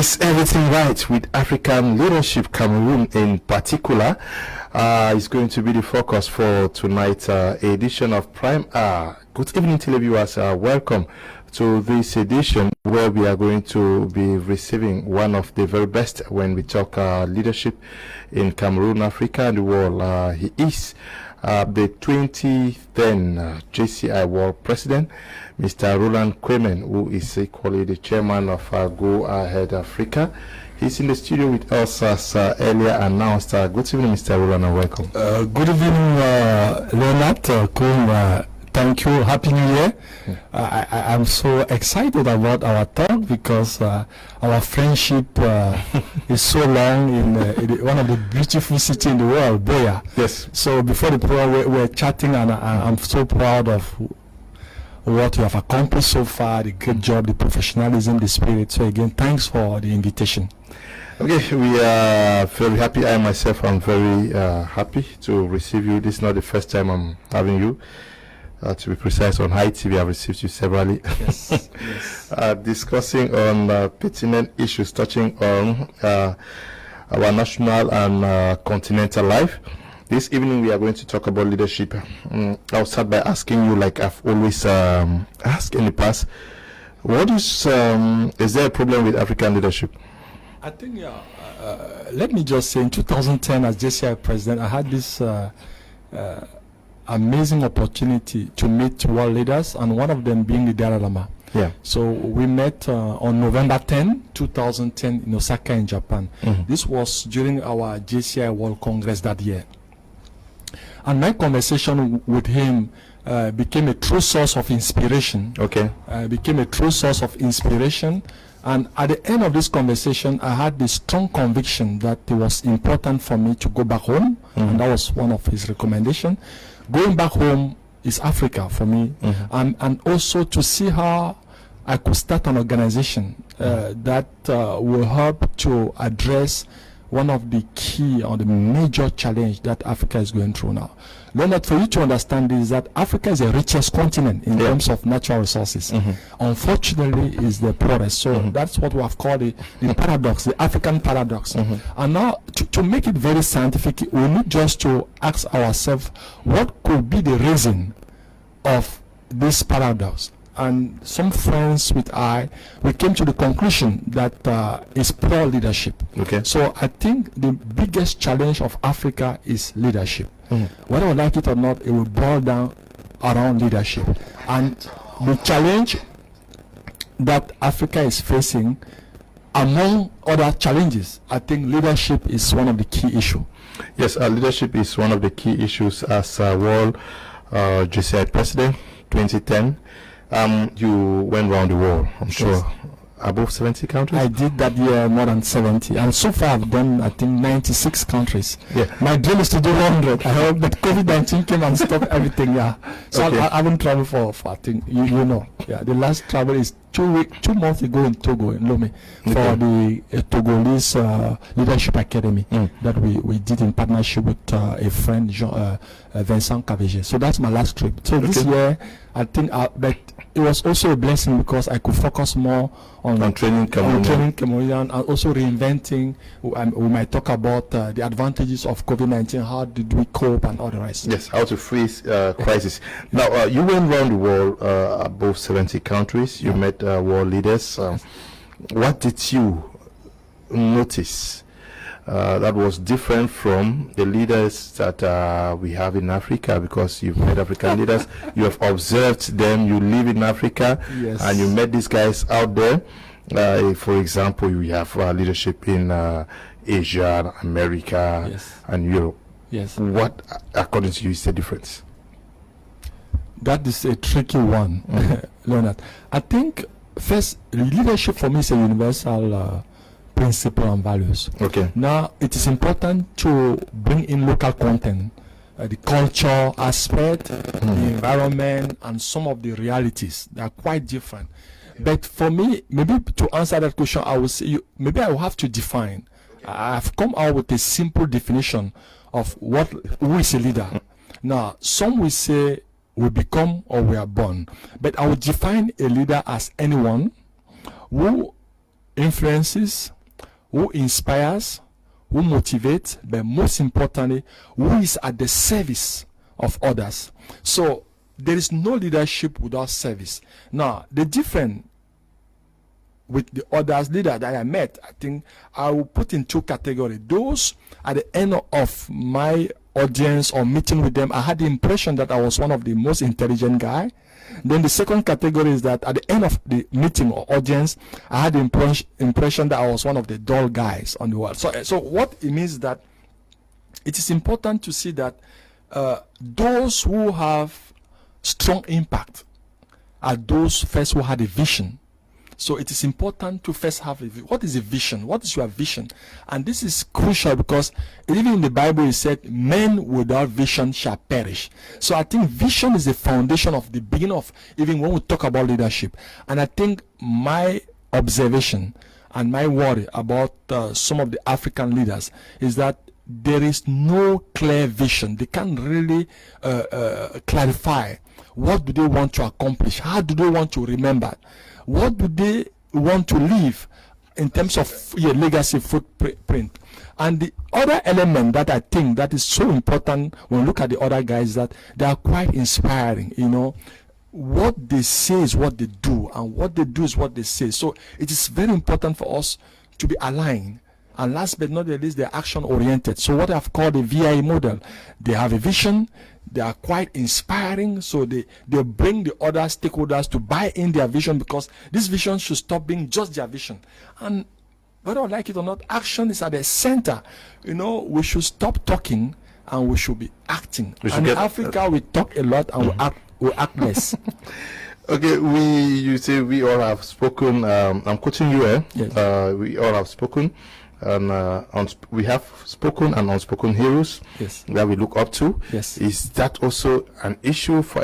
Is everything right with African leadership? Cameroon in particular is going to be the focus for tonight's edition of Prime Hour. Good evening, televiewers. Welcome to this edition where we are going to be receiving one of the very best when we talk leadership in Cameroon, Africa, and the world. He is the 2010 JCI World President, Mr. Roland Kmer, who is equally the chairman of Go Ahead Africa. He's in the studio with us as earlier announced. Good evening, Mr. Roland, and welcome. Good evening, Leonard. Thank you. Happy New Year. I'm so excited about our talk because our friendship is so long in one of the beautiful cities in the world, Boya. Yes. So before the program, we're chatting, and I'm so proud of what you have accomplished so far, the great job, the professionalism, the spirit. So again, thanks for the invitation. Okay, we are very happy. I myself am very happy to receive you. This is not the first time I'm having you. To be precise, on High TV, I've received you severally. Yes, yes. Discussing on pertinent issues touching on our national and continental life. This evening, we are going to talk about leadership. I'll start by asking you, like I've always asked in the past, what is there a problem with African leadership? I think, let me just say, in 2010, as JCI president, I had this amazing opportunity to meet world leaders, and one of them being the Dalai Lama. Yeah. So we met on November 10, 2010 in Osaka in Japan. This was during our JCI World Congress that year. And my conversation with him became a true source of inspiration. Okay. Became a true source of inspiration. And at the end of this conversation, I had the strong conviction that it was important for me to go back home. And that was one of his recommendations. Going back home is Africa for me, and also to see how I could start an organization that will help to address one of the key or the major challenge that Africa is going through now. Leonard, for you to understand is that Africa is the richest continent in terms of natural resources. Unfortunately, is the poorest. So that's what we have called the paradox, the African paradox. And now, to make it very scientific, we need just to ask ourselves, what could be the reason of this paradox? And some friends we came to the conclusion that it's poor leadership. Okay. So I think the biggest challenge of Africa is leadership. Whether we like it or not, it will boil down around leadership. And the challenge that Africa is facing, among other challenges, I think leadership is one of the key issues. Yes, leadership is one of the key issues as World JCI President 2010. You went around the world, I'm sure. Above 70 countries? I did that year more than 70. And so far I've done, I think, 96 countries. Yeah. My dream is to do 100. I hope that COVID-19 came and stopped everything, yeah. So Okay. I haven't traveled for I think, you know. Yeah, the last travel is 2 months ago in Togo, in Lomé, for the Togolese Leadership Academy that we did in partnership with a friend, Vincent Caveget. So that's my last trip. So this year, I think, but it was also a blessing because I could focus more on training Cameroon, and also reinventing. We might talk about the advantages of COVID-19, how did we cope and all the rest. Yes, how to freeze crisis. Now, you went around the world, above 70 countries. You met world leaders. What did you notice that was different from the leaders that we have in Africa? Because you've met African leaders, you have observed them, you live in Africa, and you met these guys out there. For example, you have leadership in Asia, America, and Europe. Yes. What, according to you, is the difference? That is a tricky one, Leonard. I think, first, leadership for me is a universal principle and values. Okay. Now, it is important to bring in local content, the culture aspect, the environment, and some of the realities. They are quite different. But for me, maybe to answer that question, I will say, maybe I will have to define. I've come out with a simple definition of who is a leader. Now, some will say we become or we are born. But I would define a leader as anyone who influences, who inspires, who motivates, but most importantly, who is at the service of others. So there is no leadership without service. Now, the difference with the others leaders that I met, I think I will put in two categories. Those at the end of my audience or meeting with them, I had the impression that I was one of the most intelligent guy. Then the second category is that at the end of the meeting or audience, I had the impression that I was one of the dull guys on the world. So what it means is that it is important to see that those who have strong impact are those first who had a vision. So it is important to first have a vision. What is a vision? What is your vision? And this is crucial because even in the Bible it said, men without vision shall perish. So I think vision is the foundation of the beginning of even when we talk about leadership. And I think my observation and my worry about some of the African leaders is that there is no clear vision. They can't really clarify what do they want to accomplish, how do they want to remember, what do they want to leave in terms of legacy footprint. And the other element that I think that is so important when we look at the other guys, that they are quite inspiring. What they say is what they do, and what they do is what they say. So it is very important for us to be aligned. And last but not the least, they're action oriented. So what I've called the VIE model, they have a vision, they are quite inspiring, so they bring the other stakeholders to buy in their vision, because this vision should stop being just their vision. And whether I like it or not, action is at the center. We should stop talking and we should be acting. And in Africa, we talk a lot and we act less. Okay, you say we all have spoken. I'm quoting you, eh? Yes. We all have spoken. And we have spoken and unspoken heroes, yes, that we look up to. Yes. Is that also an issue for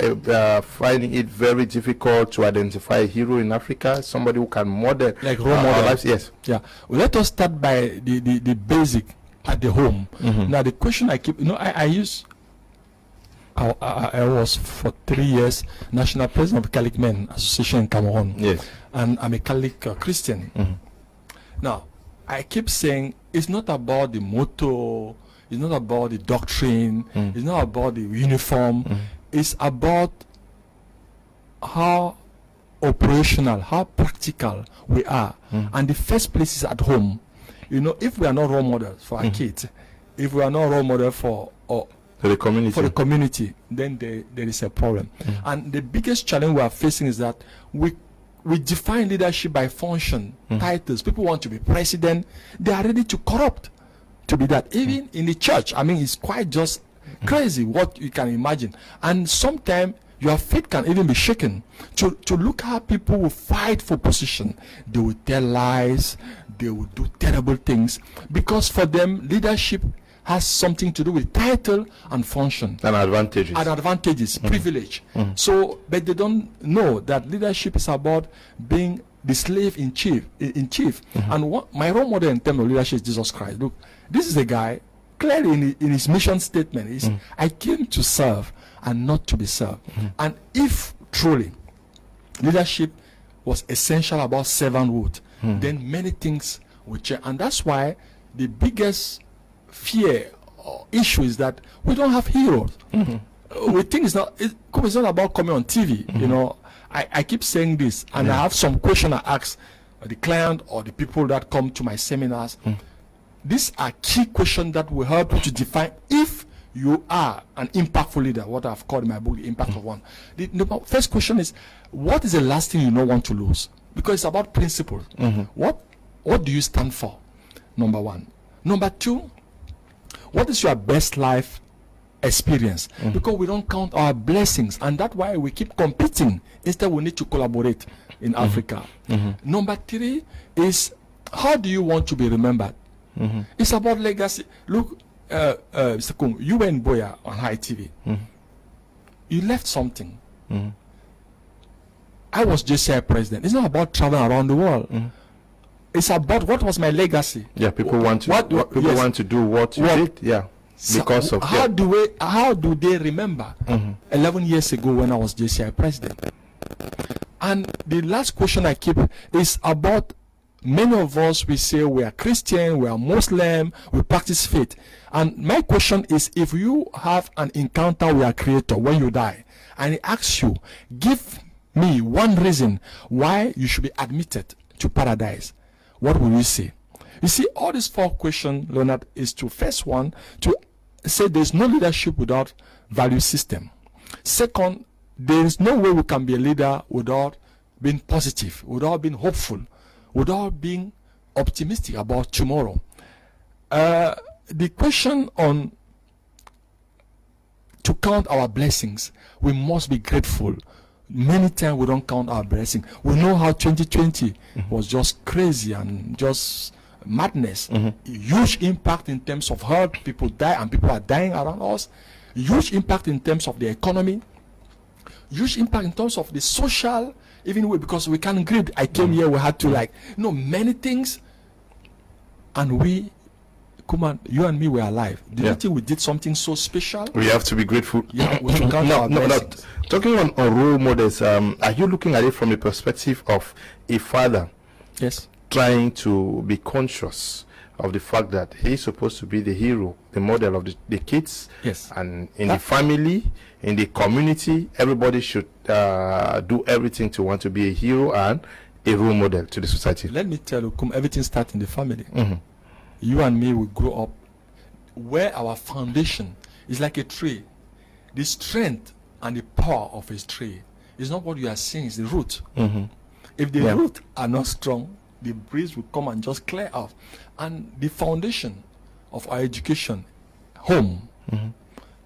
finding it very difficult to identify a hero in Africa, somebody who can model like role model lives? Yes. Yeah. Well, let us start by the basic at the home. Now the question I keep, I was for 3 years national president of Catholic Men Association in Cameroon. Yes. And I'm a Catholic Christian. Now, I keep saying it's not about the motto, it's not about the doctrine, it's not about the uniform, it's about how operational, how practical we are. And the first place is at home. If we are not role models for our kids, if we are not role model for the community, then there is a problem. And the biggest challenge we are facing is that we define leadership by function, titles. People want to be president. They are ready to corrupt to be that. Even in the church, it's quite just crazy what you can imagine. And sometimes your faith can even be shaken. To look how people will fight for position. They will tell lies. They will do terrible things. Because for them, leadership has something to do with title and function. And advantages. Privilege. So, but they don't know that leadership is about being the slave in chief. And what my role model in terms of leadership is Jesus Christ. Look, this is a guy, clearly in his mission statement, is I came to serve and not to be served. And if truly leadership was essential about servanthood, then many things would change. And that's why the biggest fear or issue is that we don't have heroes. We think it's not about coming on TV. I keep saying this, and I have some question I ask the client or the people that come to my seminars. These are key questions that will help you to define if you are an impactful leader, what I've called in my book, The Impact of One. The first question is, what is the last thing you don't want to lose? Because it's about principles. What do you stand for? Number one. Number two, what is your best life experience? Because we don't count our blessings, and that's why we keep competing. Instead, we need to collaborate in Africa. Number three is, how do you want to be remembered? It's about legacy. Look, Mr. Kum, you were in Boya on High TV. You left something. I was JCI president. It's not about traveling around the world. It's about what was my legacy. Yeah, people want to do what you did. Yeah, because so of how do they remember 11 years ago when I was JCI president? And the last question I keep is about many of us, we say we are Christian, we are Muslim, we practice faith. And my question is, if you have an encounter with your Creator when you die, and He asks you, give me one reason why you should be admitted to paradise, what will you say? You see, all these 4 questions, Leonard, is to first one, to say there's no leadership without value system. Second, there is no way we can be a leader without being positive, without being hopeful, without being optimistic about tomorrow. The question on to count our blessings, we must be grateful. Many times we don't count our blessings. We know how 2020 was just crazy and just madness. Huge impact in terms of health. People die and people are dying around us. Huge impact in terms of the economy. Huge impact in terms of the social, even way, because we can't grieve. I came here, we had to many things. And we, Kuman, you and me were alive. Do you think we did something so special? We have to be grateful. Yeah, we should count our blessings. Talking on role models, are you looking at it from the perspective of a father? Yes. Trying to be conscious of the fact that he's supposed to be the hero, the model of the kids. Yes. And in the family, in the community, everybody should do everything to want to be a hero and a role model to the society. Let me tell you, everything starts in the family. You and me will grow up where our foundation is like a tree. The strength and the power of a tree is not what you are seeing, it's the root. If the root are not strong, the breeze will come and just clear out. And the foundation of our education, home.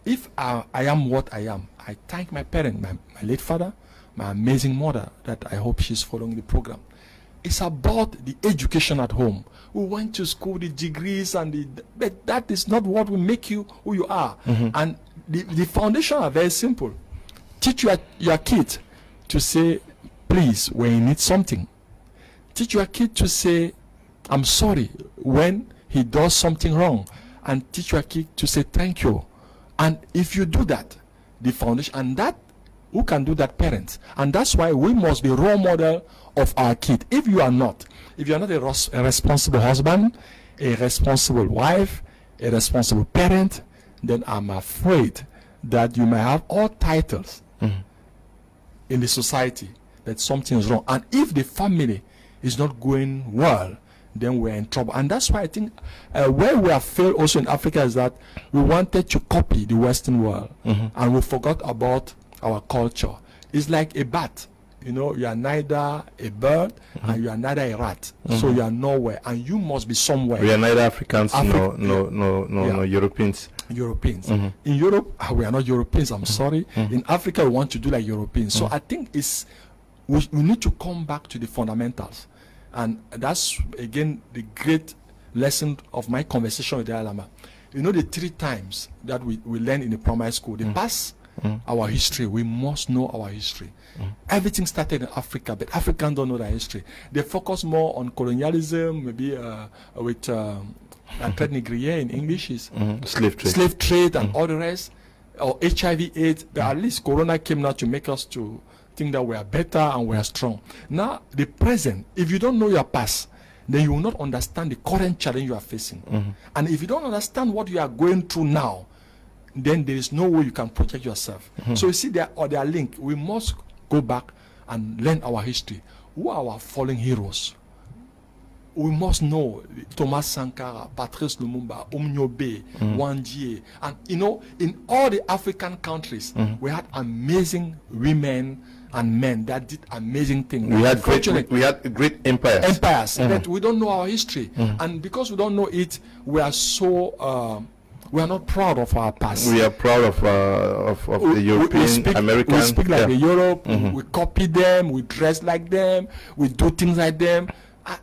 If I am what I am, I thank my parent, my late father, my amazing mother, that I hope she's following the program. It's about the education at home. We went to school, the degrees, but that is not what will make you who you are. And the foundation are very simple. Teach your kid to say, please, when you need something. Teach your kid to say, I'm sorry, when he does something wrong. And teach your kid to say, thank you. And if you do that, the foundation, and that, who can do that? Parents. And that's why we must be role model of our kid. If you are not a responsible husband, a responsible wife, a responsible parent, then I'm afraid that you may have all titles in the society, that something is wrong. And if the family is not going well, then we're in trouble. And that's why I think where we have failed also in Africa is that we wanted to copy the Western world, and we forgot about our culture. It's like a bat. You know, you are neither a bird and you are neither a rat. So you are nowhere, and you must be somewhere. We are neither Africans, no Europeans. Europeans. In Europe, we are not Europeans, I'm sorry. In Africa, we want to do like Europeans. So I think we need to come back to the fundamentals. And that's, again, the great lesson of my conversation with the Alama. You know, the 3 times that we learn in the primary school, the past, our history, we must know our history. Everything started in Africa, but Africans don't know their history. They focus more on colonialism, maybe with trade négrier in English is slave trade and all the rest, or HIV/AIDS. At least Corona came now to make us to think that we are better and we are strong. Now, the present, if you don't know your past, then you will not understand the current challenge you are facing. And if you don't understand what you are going through now, then there is no way you can protect yourself. So you see, they are linked. We must go back and learn our history. Who are our fallen heroes? We must know Thomas Sankara, Patrice Lumumba, Umnyobe, Wanjie. And you know, in all the African countries, we had amazing women and men that did amazing things. We had great empires. But we don't know our history. And because we don't know it, we are so we are not proud of our past. We are proud of the European, American. We speak like Europe. We copy them. We dress like them. We do things like them.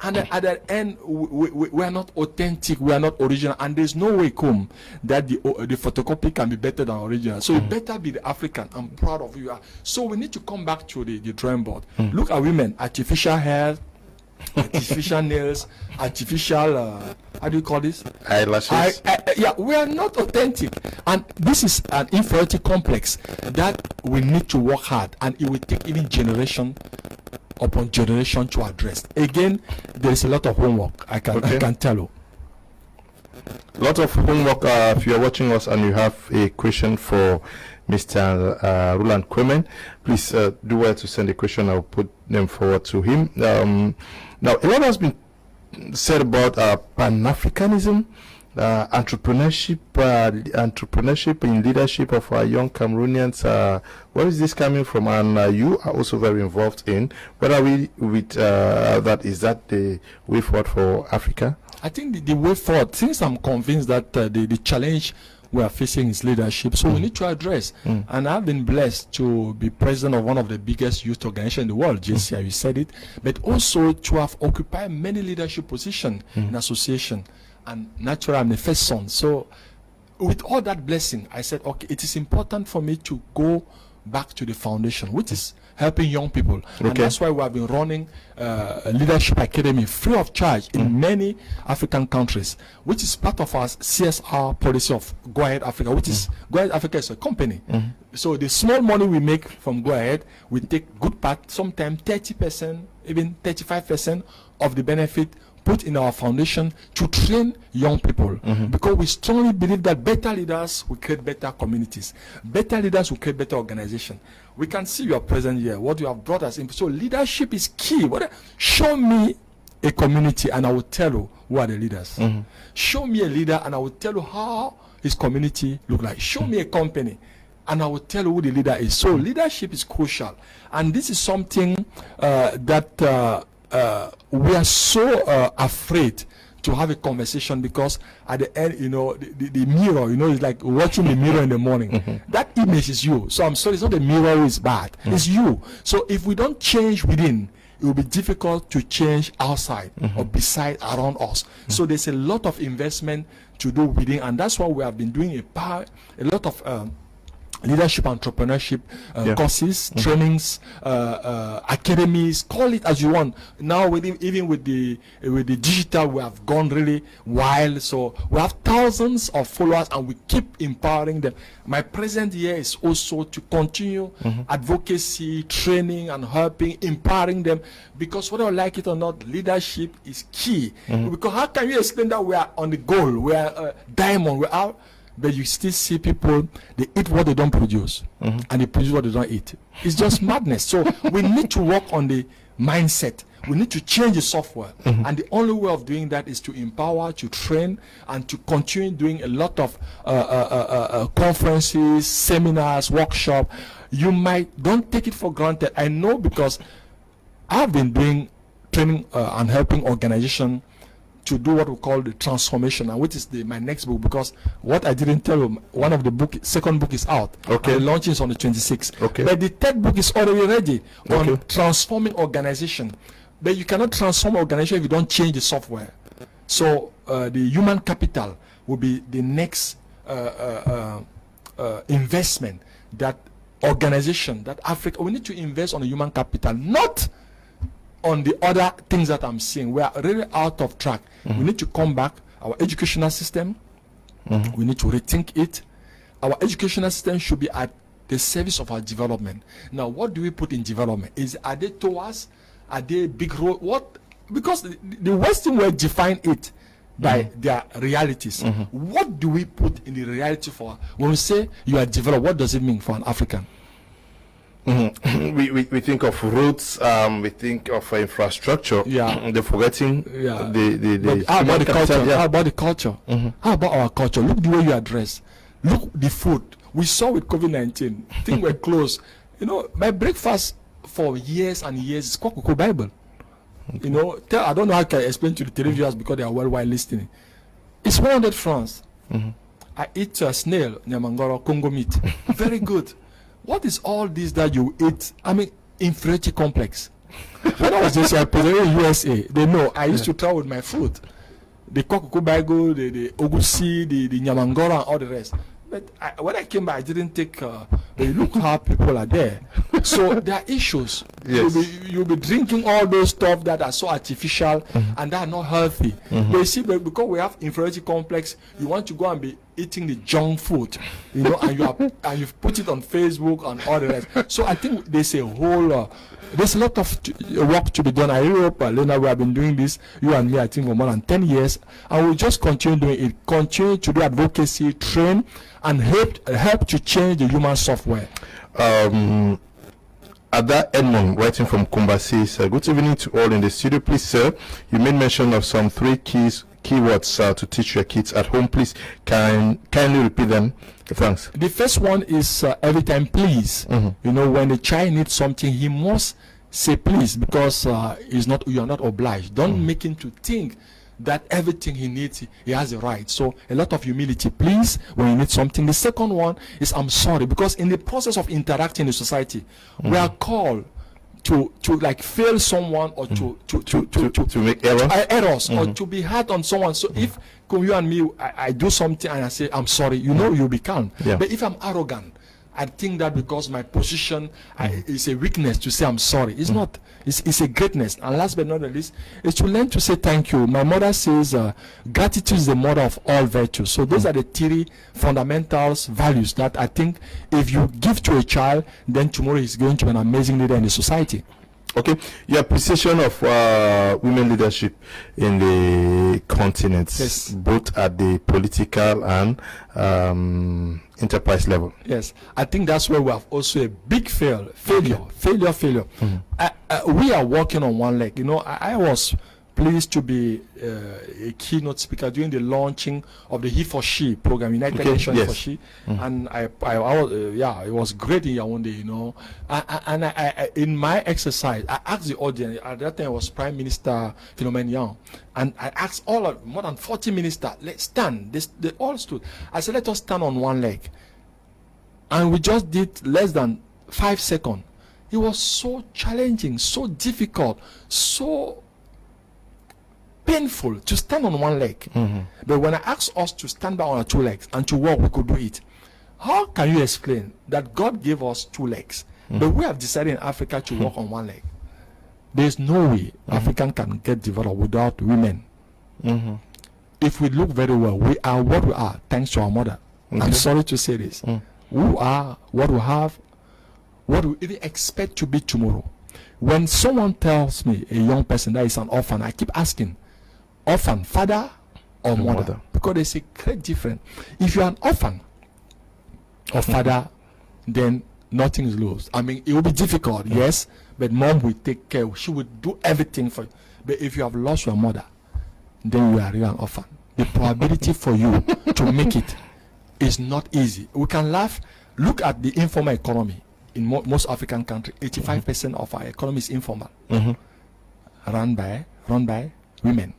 And at the end, we are not authentic. We are not original. And there's no way come that the photocopy can be better than original. So you better be the African. I'm proud of you. So we need to come back to the drawing board. Look at women. Artificial hair, artificial nails, artificial how do you call this? Eyelashes. Yeah, we are not authentic, and this is an inferiority complex that we need to work hard, and it will take even generation upon generation to address. Again, there is a lot of homework, I can tell you. A lot of homework. If you are watching us and you have a question for Mr. Roland Kmer, please do well to send a question. I'll put them forward to him. Now, a lot has been said about Pan-Africanism, entrepreneurship in leadership of our young Cameroonians. Where is this coming from? And you are also very involved in. What are we with that? Is that the way forward for Africa? I think the way forward, since I'm convinced that the challenge we are facing is leadership, so we need to address. And I've been blessed to be president of one of the biggest youth organizations in the world, JCI, you said it, but also to have occupied many leadership positions in association. And naturally, I'm the first son. So with all that blessing, I said, okay, it is important for me to go back to the foundation, which is helping young people. And that's why we have been running a leadership academy free of charge in many African countries, which is part of our CSR policy of Go Ahead Africa, which is Go Ahead Africa is a company. So the small money we make from Go Ahead, we take good part, sometimes 30%, even 35% of the benefit put in our foundation to train young people, because we strongly believe that better leaders will create better communities. Better leaders will create better organization. We can see you are present here, what you have brought us in. So leadership is key. Show me a community and I will tell you who are the leaders. Show me a leader and I will tell you how his community look like. Show me a company and I will tell you who the leader is. So leadership is crucial. And this is something that we are so afraid to have a conversation, because at the end, the mirror, it's like watching the mirror in the morning. That image is you. So I'm sorry, it's not the mirror who is bad. It's you. So if we don't change within, it will be difficult to change outside or beside around us. So there's a lot of investment to do within, and that's why we have been doing a lot of leadership, entrepreneurship courses, trainings, academies, call it as you want. Now, even with the digital, we have gone really wild. So we have thousands of followers, and we keep empowering them. My present here is also to continue advocacy, training, and helping, empowering them. Because whether you like it or not, leadership is key. Because how can you explain that we are on the goal, we are diamond, we are, but you still see people, they eat what they don't produce, and they produce what they don't eat. It's just madness. So we need to work on the mindset. We need to change the software. And the only way of doing that is to empower, to train, and to continue doing a lot of conferences, seminars, workshops. Don't take it for granted. I know, because I've been doing training and helping organizations to do what we call the transformation, and which is my next book, because what I didn't tell you, one of the second book is out. Okay. And launching is on the 26th. Okay. But the third book is already ready on transforming organization. But you cannot transform organization if you don't change the software. So the human capital will be the next investment that organization, that Africa, we need to invest on the human capital, not on the other things that I'm seeing. We are really out of track. We need to come back. Our educational system, we need to rethink it. Our educational system should be at the service of our development. Now, what do we put in development? Are they towards? Are they big role? What? Because the Western world define it by their realities. What do we put in the reality for? When we say you are developed, what does it mean for an African? We think of roads, we think of infrastructure. They're forgetting the how about the culture? How about the culture? How about our culture? Look the way you address. Look the food. We saw with COVID-19, things were closed. My breakfast for years and years is Kokoko Bible. I don't know how I can explain to the televiewers, because they are worldwide listening. It's 100 francs. I eat snail, Nyamangoro, Congo meat. Very good. What is all this that you eat? I mean, inferiority complex. When I was just in USA, they know I used to travel with my food. The Kokoko, the Ogusi, the Nyamangoro, and all the rest. But when I came back, I didn't take. But look how people are there. So there are issues. Yes. You'll be drinking all those stuff that are so artificial and that are not healthy. But you see, because we have inferiority complex, you want to go and be eating the junk food, you know, and you've put it on Facebook and all the rest. So I think there's a whole there's a lot of work to be done. I hope, Lena, we have been doing this, you and me, I think, for more than 10 years, and we'll just continue doing it, continue to do advocacy, train, and help to change the human software. Ada Edmond, writing from Kumba, says, good evening to all in the studio. Please, sir, you made mention of some 3 keywords to teach your kids at home. Please, kindly repeat them. Thanks. The first one is every time, please. You know, when the child needs something, he must say please, because you are not obliged. Don't make him to think that everything he needs, he has a right. So a lot of humility, please, when you need something. The second one is I'm sorry, because in the process of interacting in society, we are called to like fail someone, or to make errors, or to be hard on someone. So if you and me, I do something and I say I'm sorry, you know, you'll be calm. But if I'm arrogant, I think that because my position is a weakness to say I'm sorry. It's not. It's a greatness. And last but not the least, is to learn to say thank you. My mother says gratitude is the mother of all virtues. So those are the 3 fundamentals, values that I think if you give to a child, then tomorrow he's going to be an amazing leader in the society. Okay, your appreciation of women leadership in the continent, yes, both at the political and enterprise level. Yes, I think that's where we have also a big failure. We are working on one leg. You know, I was pleased to be a keynote speaker during the launching of the He for She program, United Nations for She, and I was, it was great in Yaoundé, you know. And I in my exercise, I asked the audience. At that time, it was Prime Minister Philomene Yang, and I asked more than 40 ministers, let's stand. They all stood. I said, let us stand on one leg, and we just did less than 5 seconds. It was so challenging, so difficult, so painful to stand on one leg. But when I asked us to stand by on our 2 legs and to walk, we could do it. How can you explain that God gave us 2 legs, but we have decided in Africa to walk on 1 leg? There's no way African can get developed without women. If we look very well, we are what we are thanks to our mother. I'm sorry to say this. We are what we have, what we even expect to be tomorrow. When someone tells me a young person that is an orphan, I keep asking, orphan, father or mother? Because there's a great difference. If you're an orphan or father, then nothing is lost. I mean, it will be difficult, yes, but mom will take care. She will do everything for you. But if you have lost your mother, then you are really an orphan. The probability for you to make it is not easy. We can laugh. Look at the informal economy. In most African countries, 85% of our economy is informal, run by women.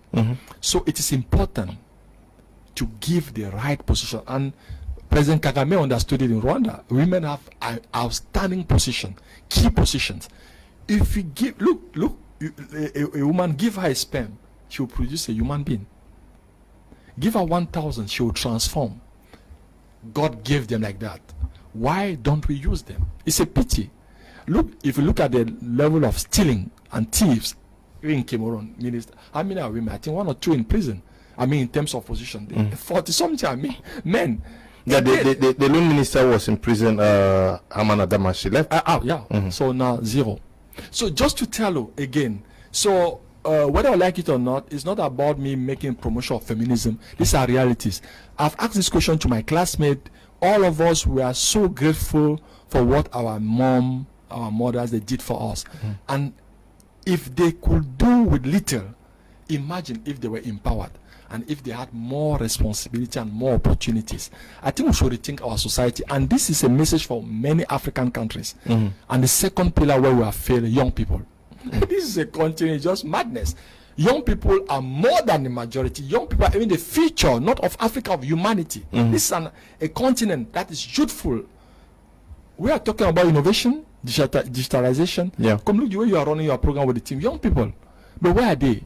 So it is important to give the right position. And President Kamer understood it in Rwanda. Women have an outstanding position, key positions. If you give, look, a woman, give her a sperm, she will produce a human being. Give her 1,000, she will transform. God gave them like that. Why don't we use them? It's a pity. Look, if you look at the level of stealing and thieves in Cameroon, minister, how many are women? I think 1 or 2 in prison. I mean, in terms of position, 40-something. I mean, men. Yeah, the loan minister was in prison. Amana Dama, she left. So now 0. So just to tell you again, so whether I like it or not, it's not about me making promotion of feminism. These are realities. I've asked this question to my classmate. All of us, we are so grateful for what our mothers, they did for us. And if they could do with little, imagine if they were empowered and if they had more responsibility and more opportunities. I think we should rethink our society. And this is a message for many African countries. And the second pillar where we have failed, young people. This is a continent, just madness. Young people are more than the majority. Young people are even the future, not of Africa, of humanity. This is a continent that is youthful. We are talking about innovation, digitalization. Come look the way you are running your program with the team. Young people. But where are they?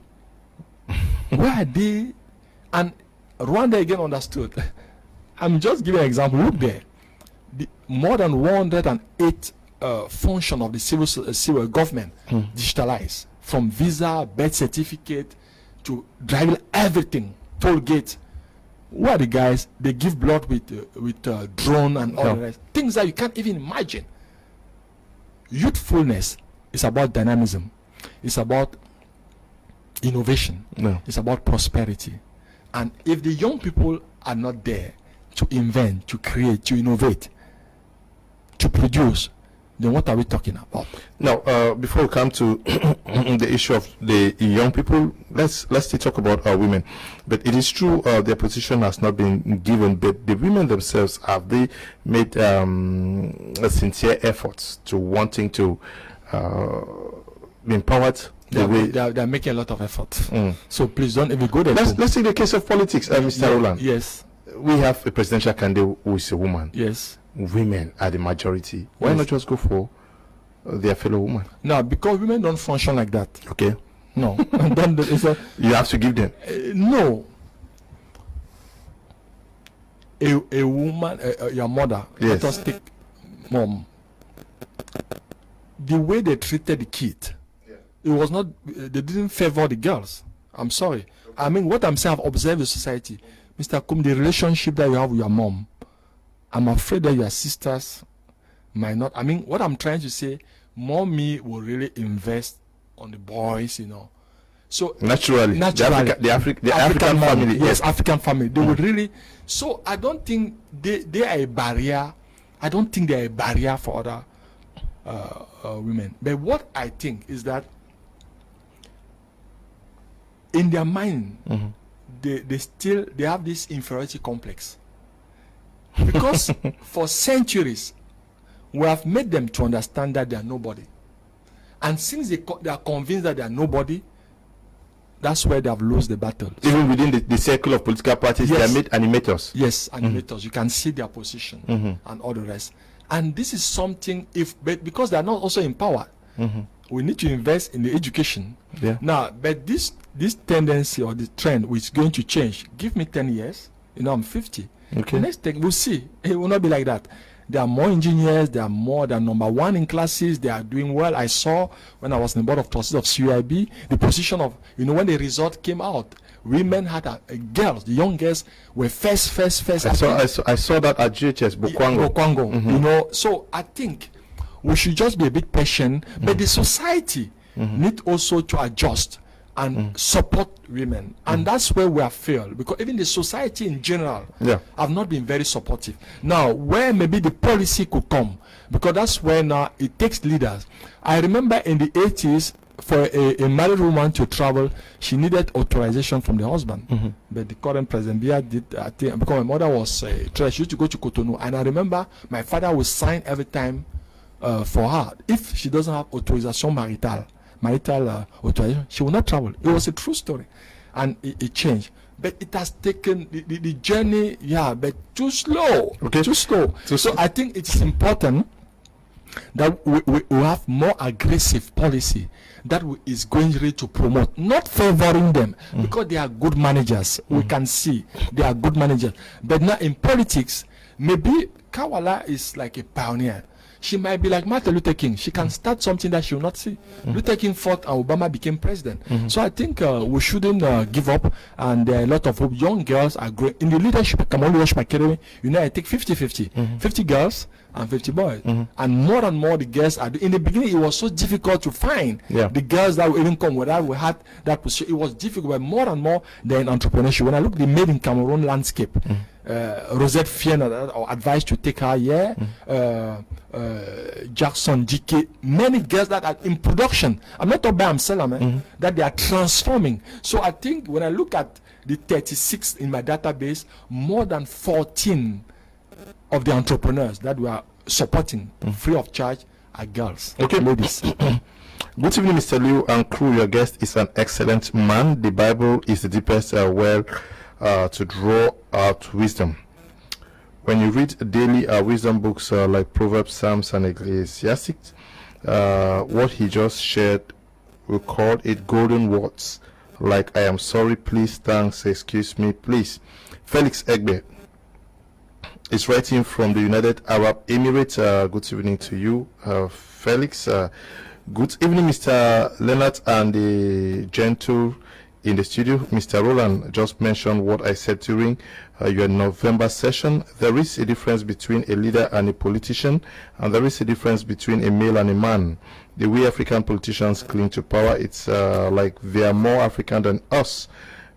Where are they? And Rwanda again understood. I'm just giving an example. Look there. More than 108 function of the civil government digitalized. From visa, birth certificate, to driving, everything, toll gate. Who are the guys? They give blood with drone and all the rest. Things that you can't even imagine. Youthfulness is about dynamism. It's about innovation. It's about prosperity. And if the young people are not there to invent, to create, to innovate, to produce, then what are we talking about? Now, before we come to the issue of the young people, let's still talk about our women. But it is true their position has not been given, but the women themselves, have they made sincere efforts to wanting to be empowered? They are making a lot of effort. So please don't even go there. Let's take the case of politics, Mr. Roland. Yes. We have a presidential candidate who is a woman. Yes. Women are the majority. Why not just go for their fellow woman? No, because women don't function like that. Okay. No. You have to give them. No. A woman, your mother, yes. Let us take mom. The way they treated the kid, it was not, they didn't favor the girls. I'm sorry. I mean, what I'm saying, I've observed the society. Mr. Kum, the relationship that you have with your mom, I'm afraid that your sisters might not. I mean, what I'm trying to say, mommy will really invest on the boys, So naturally. The African family. Yes, African family. They would really. So I don't think they are a barrier. I don't think they are a barrier for other women. But what I think is that in their mind, they have this inferiority complex, because for centuries we have made them to understand that they are nobody, and since they are convinced that they are nobody, that's where they have lost the battle. Even within the circle of political parties, yes. They are made animators. Yes, animators. You can see their position and all the rest. And this is something, but because they are not also empowered, we need to invest in the education. Now, but this tendency or the trend which is going to change. Give me 10 years, I'm 50. Okay. Next thing we'll see. It will not be like that. There are more engineers. They are number one in classes. They are doing well. I saw when I was in the board of trustees of CUIB, the position of when the result came out, women had girls. The young girls were first. I saw that at GHS Bokwango. So I think we should just be a bit patient, but the society need also to adjust and support women, and that's where we have failed, because even the society in general have not been very supportive. Now, where maybe the policy could come, because that's where now it takes leaders. I remember in the 80s, for a married woman to travel, she needed authorization from the husband. But the current president Biya did, I think, because my mother was she used to go to Cotonou, and I remember my father would sign every time for her. If she doesn't have authorization marital authorization, she will not travel. It was a true story, and it changed. But it has taken the journey, but too slow. Okay, too slow. So I think it is important that we have more aggressive policy that is going really to promote, not favoring them, because they are good managers. We can see they are good managers. But now in politics, maybe Kawala is like a pioneer. She might be like Martin Luther King. She can start something that she will not see. Luther King fought and Obama became president. So I think we shouldn't give up. And there are a lot of young girls are growing. In the leadership, Cameroon Leadership Academy, I take 50-50. 50 girls and 50 boys. And more the girls are in the beginning, it was so difficult to find the girls that will even come without we had that position. It was difficult, but more and more they're in entrepreneurship. When I look at the Made in Cameroon landscape, Rosette Fiena or advised to take her Jackson GK, many girls that are in production. I'm not talking about Amsterdam, that they are transforming. So I think when I look at the 36 in my database, more than 14 of the entrepreneurs that we are supporting free of charge are girls. Okay, ladies. Good evening, Mr. Liu and crew. Your guest is an excellent man. The Bible is the deepest well to draw out wisdom. When you read daily wisdom books like Proverbs, Psalms, and Ecclesiastes, what he just shared, we call it golden words, like I am sorry, please, thanks, excuse me, please. Felix Egbe is writing from the United Arab Emirates. Good evening to you, Felix. Good evening, Mr. Leonard and the gentle in the studio. Mr. Roland just mentioned what I said during your November session. There is a difference between a leader and a politician, and there is a difference between a male and a man. The way African politicians cling to power, it's like they are more African than us.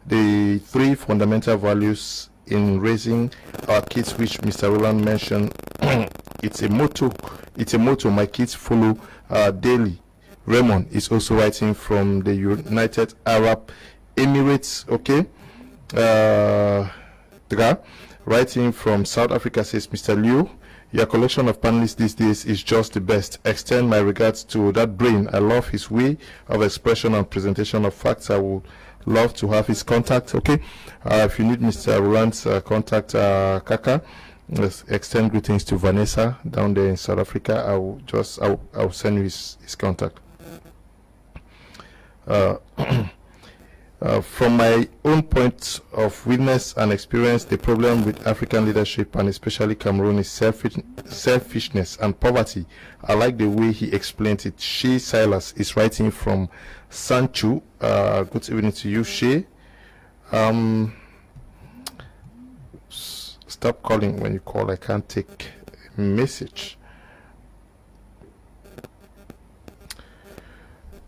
The three fundamental values in raising our kids, which Mr. Roland mentioned, it's a motto. It's a motto my kids follow daily. Raymond is also writing from the United Arab Emirates. Okay, writing from South Africa, says Mr. Liu, your collection of panelists these days is just the best. Extend my regards to that brain. I love his way of expression and presentation of facts. I would love to have his contact. Okay, if you need Mr. Roland's contact, Kaka, let's extend greetings to Vanessa down there in South Africa. I'll send you his contact. From my own point of witness and experience, the problem with African leadership, and especially Cameroon, is selfishness and poverty. I like the way he explained it. Shea Silas is writing from Sanchu. Good evening to you, Shea. Stop calling when you call. I can't take a message.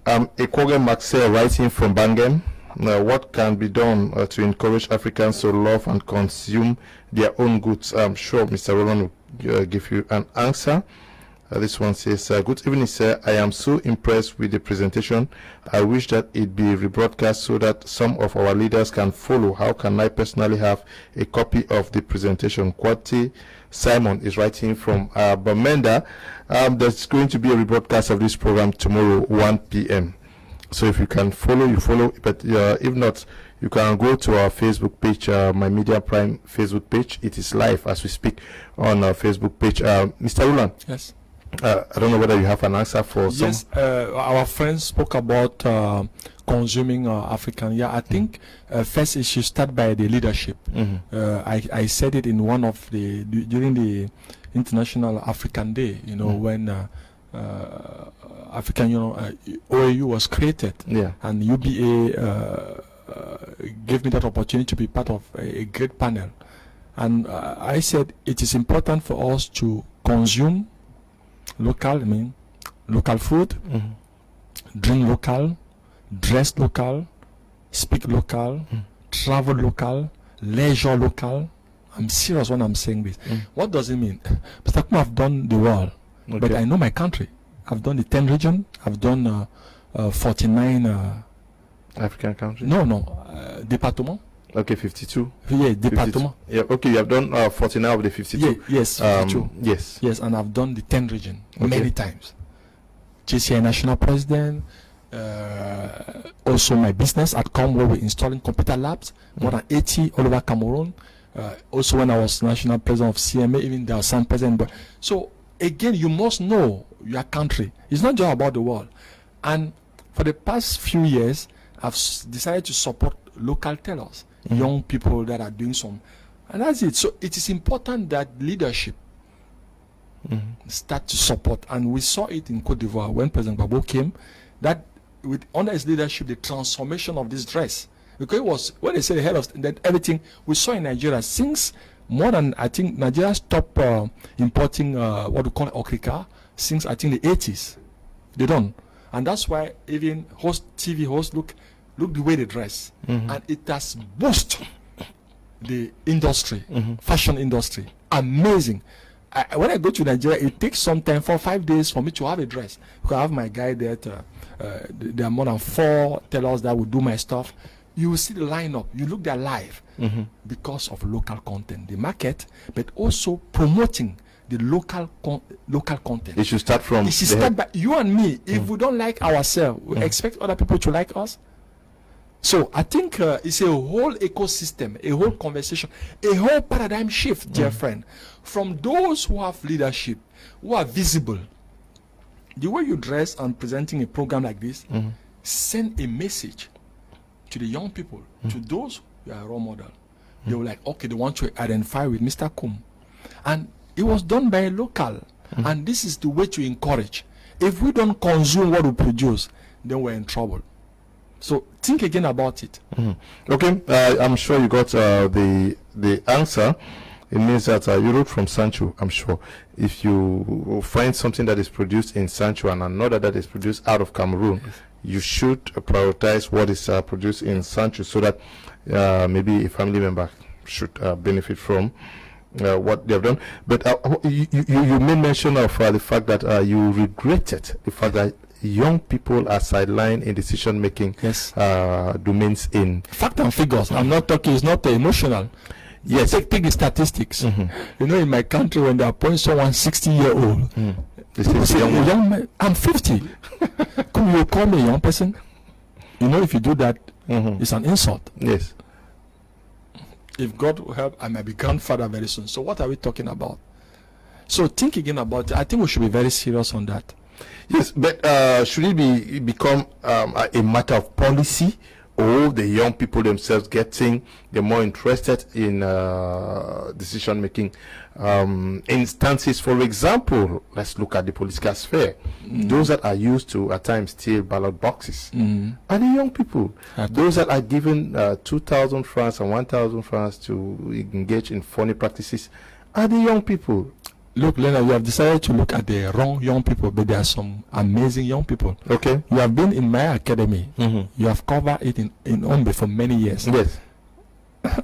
Ekoge Maxwell writing from Bangem. What can be done to encourage Africans to love and consume their own goods? I'm sure Mr. Roland will give you an answer. This one says, good evening, sir. I am so impressed with the presentation. I wish that it be rebroadcast so that some of our leaders can follow. How can I personally have a copy of the presentation? Kwati Simon is writing from Bamenda. There's going to be a rebroadcast of this program tomorrow, 1 p.m. So if you can follow, you follow. But if not, you can go to our Facebook page, My Media Prime Facebook page. It is live as we speak on our Facebook page. Mr. Roland. Yes. I don't know whether you have an answer for some. Yes, our friends spoke about consuming African. Yeah, I think first it should start by the leadership. I said it in one of during the International African Day, when African OAU was created, and UBA gave me that opportunity to be part of a great panel. And I said it is important for us to consume local food, drink local, dress local, speak local, travel local, leisure local. I'm serious when I'm saying this. What does it mean? Mr. Kmer, I've done the world, but I know my country. I've done the 10 region. I've done 49 African countries. Département. Okay, 52. Yeah, département. Yeah, okay, you have done 49 of the 52. Yeah, yes, 52. Yes, and I've done the 10 region many times. JCI national president. Also my business at Camer, where we're installing computer labs, more than 80 all over Cameroon. Also when I was national president of CMA, even there was some president. But so again, you must know your country. It's not just about the world. And for the past few years, I've decided to support local tailors, young people that are doing some, and that's it. So it is important that leadership start to support, and we saw it in Cote d'Ivoire when President Gbagbo came, that under his leadership, the transformation of this dress, because it was when they said the head of that everything we saw in Nigeria since more than, I think Nigeria stopped importing what we call okrika since I think the 80s. They don't, and that's why even TV hosts look the way they dress, and it has boosted the industry, fashion industry. Amazing. When I go to Nigeria, it takes some time, 4-5 days for me to have a dress. Because I have my guy there. There are more than 4 tailors that will do my stuff. You will see the lineup. You look there live because of local content, the market, but also promoting the local content. It should start from. It should start by you and me. If we don't like ourselves, we expect other people to like us. So I think it's a whole ecosystem, a whole conversation, a whole paradigm shift, dear friend, from those who have leadership, who are visible. The way you dress and presenting a program like this, send a message to the young people, to those who are a role model. They were like, okay, they want to identify with Mr. Kum. And it was done by a local. And this is the way to encourage. If we don't consume what we produce, then we're in trouble. So think again about it. Okay, I'm sure you got the answer. It means that you wrote from Sancho, I'm sure. If you find something that is produced in Sancho and another that is produced out of Cameroon, you should prioritize what is produced in Sancho, so that maybe a family member should benefit from what they have done. But you made mention of the fact that you regretted the fact that young people are sidelined in decision-making domains in fact and figures. I'm not talking, it's not emotional. Yes, take the statistics. You know, in my country, when they appoint someone 60-year-old, they say, young man, I'm 50. Could you call me a young person? You know, if you do that, it's an insult. Yes. If God will help, I might be grandfather very soon. So what are we talking about? So think again about it. I think we should be very serious on that. Yes, but should it become a matter of policy, or the young people themselves they're more interested in decision-making instances? For example, let's look at the political sphere. Those that are used to, at times, steal ballot boxes are the young people. Those that are given 2,000 francs and 1,000 francs to engage in funny practices are the young people. Look, Leonard, you have decided to look at the wrong young people, but there are some amazing young people. Okay. You have been in my academy. You have covered it in Ombe for many years. Yes.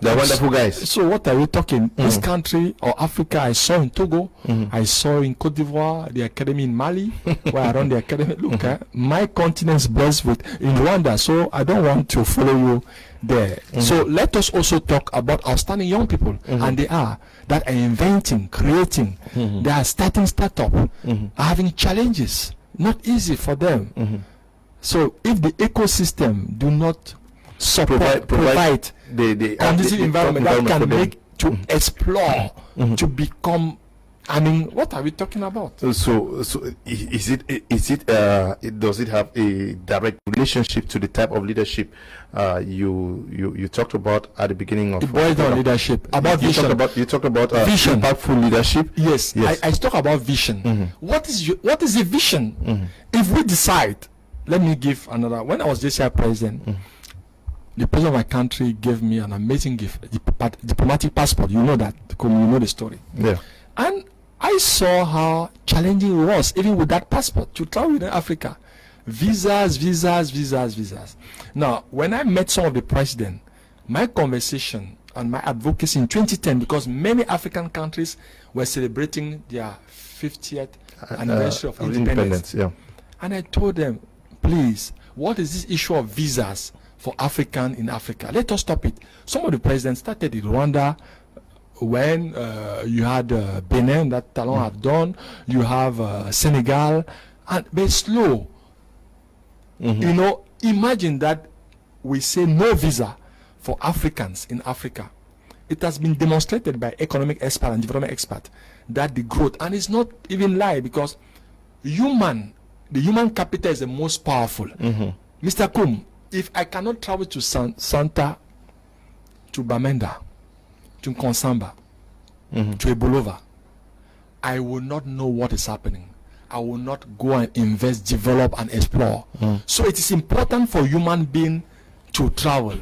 They're wonderful guys. So what are we talking? This country or Africa, I saw in Togo, I saw in Cote d'Ivoire, the academy in Mali, where I run the academy. Look, my continent's blessed with in Rwanda, so I don't want to follow you there. So let us also talk about outstanding young people, and they are that are inventing, creating, they are startup, are having challenges, not easy for them. So if the ecosystem do not provide the conducive environment that can make to explore, to become, I mean, what are we talking about? So does it have a direct relationship to the type of leadership you talked about at the beginning of? It boils down leadership. About vision. You talked about vision. Impactful leadership. Yes. I talk about vision. What is the vision? If we decide, let me give another. When I was JCI president, the president of my country gave me an amazing gift, diplomatic passport. You know that, because you know the story. Yeah. And I saw how challenging it was, even with that passport, to travel within Africa. Visas. Now, when I met some of the president, my conversation and my advocacy in 2010, because many African countries were celebrating their 50th anniversary of independence. Yeah. And I told them, please, what is this issue of visas for African in Africa? Let us stop it. Some of the presidents started in Rwanda, when you had Benin that Talon have done, you have Senegal, and but slow. You know, imagine that we say no visa for Africans in Africa. It has been demonstrated by economic experts and development experts that the growth, and it's not even lie, because the human capital is the most powerful. Mr. Kum, if I cannot travel to Santa, to Bamenda, to Konsamba, to Ebolova, I will not know what is happening. I will not go and invest, develop, and explore. So it is important for human being to travel.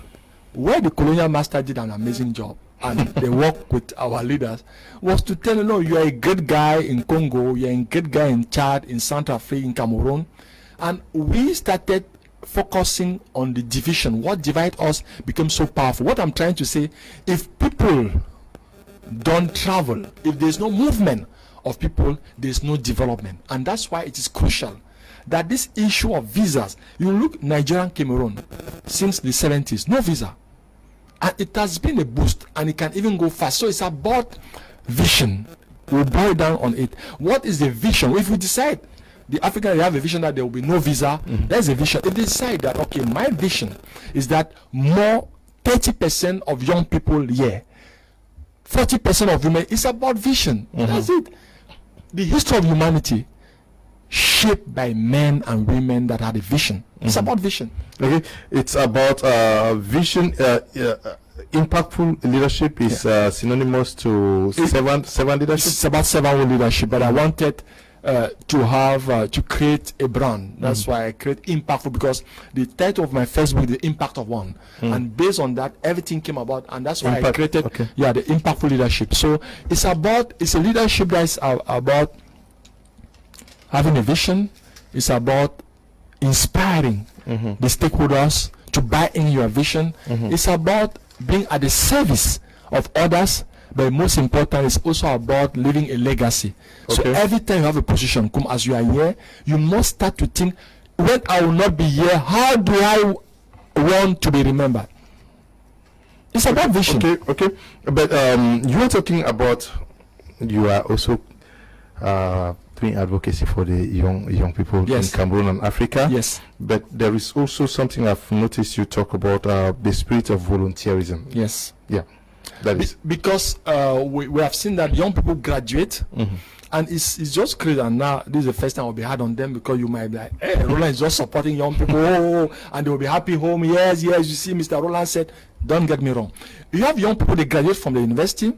Where the colonial master did an amazing job, and they work with our leaders, was to tell them, no, you are a great guy in Congo, you are a great guy in Chad, in Central Africa, in Cameroon. And we started focusing on the division. What divides us became so powerful. What I'm trying to say, if people don't travel, if there's no movement of people, there's no development. And that's why it is crucial that this issue of visas, you look Nigerian Cameroon since the 70s, no visa. And it has been a boost, and it can even go fast. So it's about vision. We'll boil down on it. What is the vision? If we decide the Africans have a vision that there will be no visa, there's a vision. If they decide that, okay, my vision is that more 30% of young people here, 40% of women, it's about vision. That's it. The history of humanity shaped by men and women that had a vision. It's about vision. Okay, it's about vision. Impactful leadership is synonymous to seven leadership. It's about 7 leadership, but I wanted to create a brand. That's why I create Impactful, because the title of my Facebook is The Impact of One. And based on that, everything came about, and that's why I created the Impactful Leadership. So it's a leadership that is about having a vision. It's about inspiring the stakeholders to buy in your vision. It's about being at the service of others, but most important, it's also about leaving a legacy. So every time you have a position, come as you are here, you must start to think, when I will not be here, how do I want to be remembered? It's about vision. Okay. But you are talking about, you are also doing advocacy for the young people in Cameroon and Africa. Yes. But there is also something I've noticed you talk about, the spirit of volunteerism. Yes. Yeah. That is because we have seen that young people graduate, and it's just crazy. And now this is the first time I'll be hard on them, because you might be like, hey, Roland is just supporting young people, and they will be happy home. Yes, you see, Mr. Roland said, don't get me wrong. You have young people, they graduate from the university,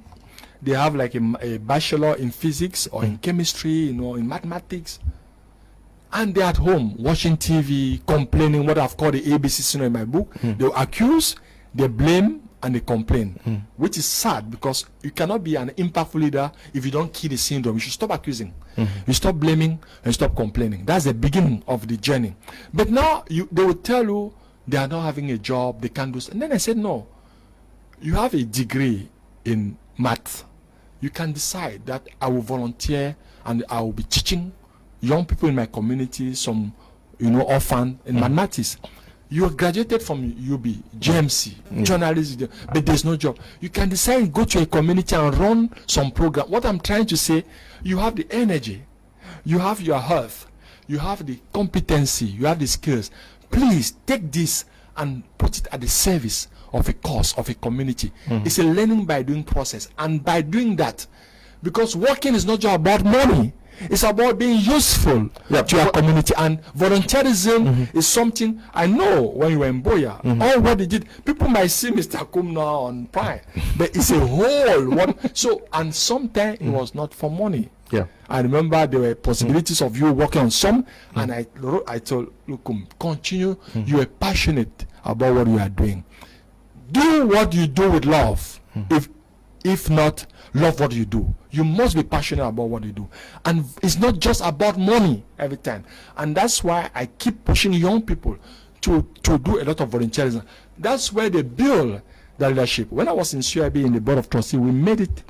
they have like a bachelor in physics or in chemistry, in mathematics, and they're at home watching TV, complaining, what I've called the ABC in my book. They accuse, they blame, and they complain, which is sad, because you cannot be an impactful leader if you don't kill the syndrome. You should stop accusing, you stop blaming, and stop complaining. That's the beginning of the journey. But now they will tell you they are not having a job, they can't do. And then I said, no, you have a degree in math. You can decide that I will volunteer and I will be teaching young people in my community, some orphan in mathematics. You graduated from UB, GMC, journalism, but there's no job. You can decide to go to a community and run some program. What I'm trying to say, you have the energy, you have your health, you have the competency, you have the skills. Please take this and put it at the service of a cause, of a community. It's a learning by doing process. And by doing that, because working is not just about money, it's about being useful to your community. And volunteerism is something, I know when you were in Boya, all what they did, people might see Mr. Kum now on Prime, but it's a whole one. So, and sometimes it was not for money. Yeah. I remember there were possibilities of you working on some, and I told, look, continue. You are passionate about what you are doing. Do what you do with love. If not, love what you do. You must be passionate about what you do. And it's not just about money every time. And that's why I keep pushing young people to do a lot of volunteerism. That's where they build their leadership. When I was in CIB in the Board of Trustees, we made it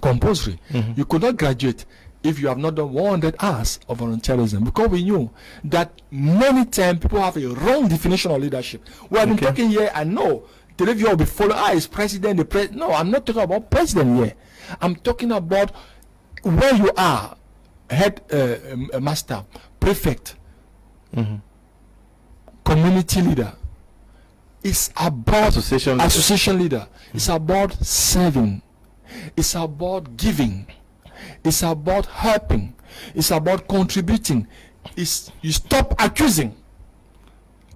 compulsory. You could not graduate if you have not done 100 hours of volunteerism, because we knew that many times people have a wrong definition of leadership. We have been talking here, I know, television will be followed, is president, the president. No, I'm not talking about president here. I'm talking about where you are, head master, prefect, community leader. It's about association leader. It's about serving. It's about giving. It's about helping. It's about contributing. You stop accusing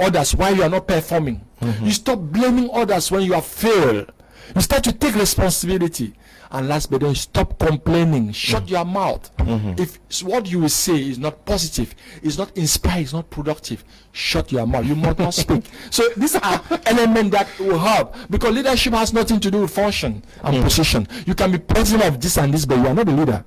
others while you are not performing. You stop blaming others when you have failed. You start to take responsibility. And last but then, stop complaining. Shut your mouth. If what you will say is not positive, is not inspiring, is not productive, shut your mouth. You must not speak. So these are elements that will help, because leadership has nothing to do with function and position. You can be president of this and this, but you are not a leader.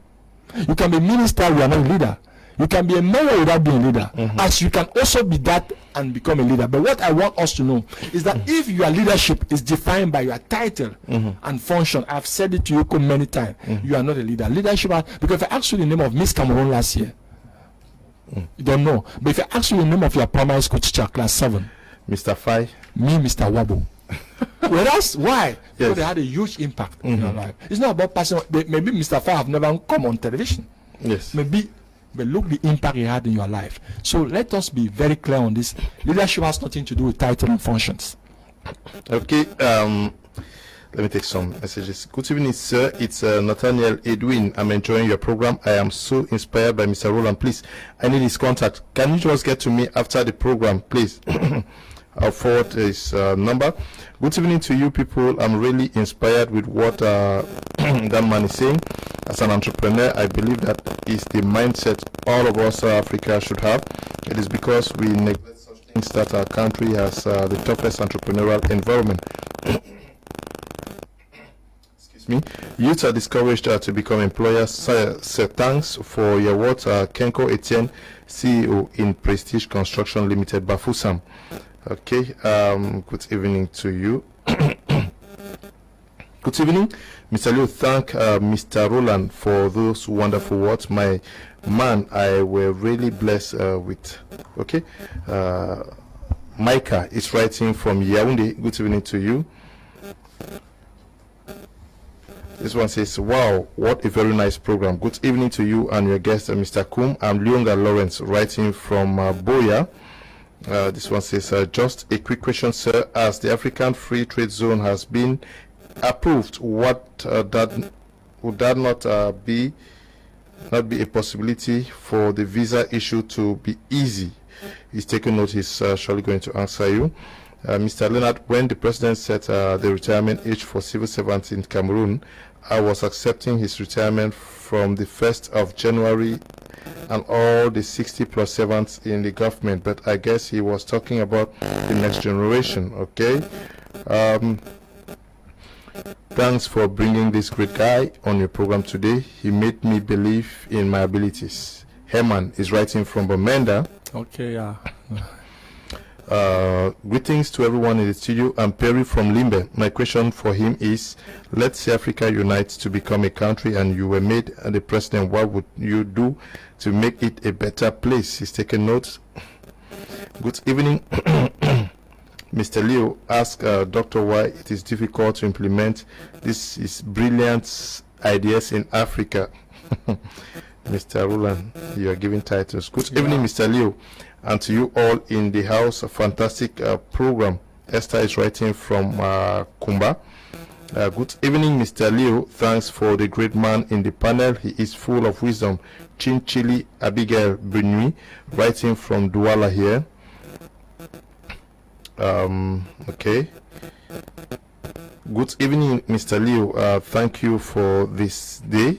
You can be minister, you are not a leader. You can be a mayor without being a leader, as you can also be that and become a leader. But what I want us to know is that if your leadership is defined by your title and function, I've said it to you many times, you are not a leader. Leadership, because if I ask you the name of Miss Cameroon last year, you don't know. But if I ask you the name of your primary school teacher, class 7, Mr. Fai, me, Mr. Wabo. Whereas, why? Because they had a huge impact in your life. It's not about passing. Maybe Mr. Fai have never come on television. Yes. Maybe. But look the impact he had in your life. So let us be very clear on this. Leadership has nothing to do with title and functions. Okay. Let me take some messages. Good evening, sir. It's Nathaniel Edwin. I'm enjoying your program. I am so inspired by Mr. Roland. Please, I need his contact. Can you just get to me after the program, please? I'll forward his number. Good evening to you people. I'm really inspired with what that man is saying. As an entrepreneur, I believe that is the mindset all of us Africa should have. It is because we neglect such things that our country has the toughest entrepreneurial environment. Excuse me. Youths are discouraged to become employers. Thanks for your words, Kenko Etienne, CEO in Prestige Construction Limited, Bafusam. Okay, good evening to you. Good evening, Mr. Liu. Thank Mr. Roland for those wonderful words. My man, I were really blessed with. Okay, Micah is writing from Yaoundé. Good evening to you. This one says, wow, what a very nice program. Good evening to you and your guest, Mr. Kum. I'm Leonga Lawrence, writing from Boya. This one says, just a quick question, sir. As the African Free Trade Zone has been approved, would that not be a possibility for the visa issue to be easy? He's taking note. He's surely going to answer you. Mr. Leonard, when the president set the retirement age for civil servants in Cameroon, I was accepting his retirement from the 1st of January and all the 60 plus servants in the government, but I guess he was talking about the next generation. Okay. Thanks for bringing this great guy on your program today. He made me believe in my abilities. Herman is writing from Bamenda. Okay, yeah. Greetings to everyone in the studio. I'm Perry from Limbe. My question for him is, let's say Africa unites to become a country and you were made the president. What would you do to make it a better place? He's taking notes. Good evening. Mr. Leo asked Dr. why it is difficult to implement this brilliant ideas in Africa. Mr. Roland, you are giving titles. Good evening, Mr. Leo. And to you all in the house, a fantastic program. Esther is writing from Kumba. Good evening, Mr. Leo. Thanks for the great man in the panel. He is full of wisdom. Chinchili Abigail Benui, writing from Douala here. Okay. Good evening, Mr. Leo. Thank you for this day.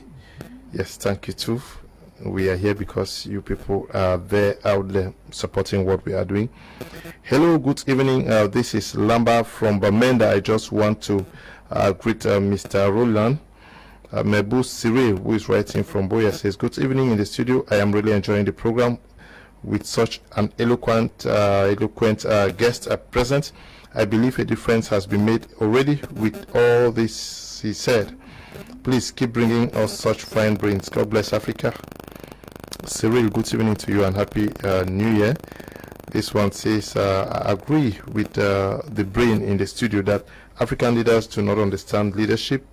Yes, thank you too. We are here because you people are there out there supporting what we are doing. Hello, good evening. This is Lamba from Bamenda. I just want to greet Mr. Roland. Mebu Sire, who is writing from Boya, says, good evening in the studio. I am really enjoying the program with such an eloquent guest present. I believe a difference has been made already with all this he said. Please keep bringing us such fine brains. God bless Africa. Cyril, good evening to you and happy New Year. This one says, I agree with the brain in the studio that African leaders do not understand leadership.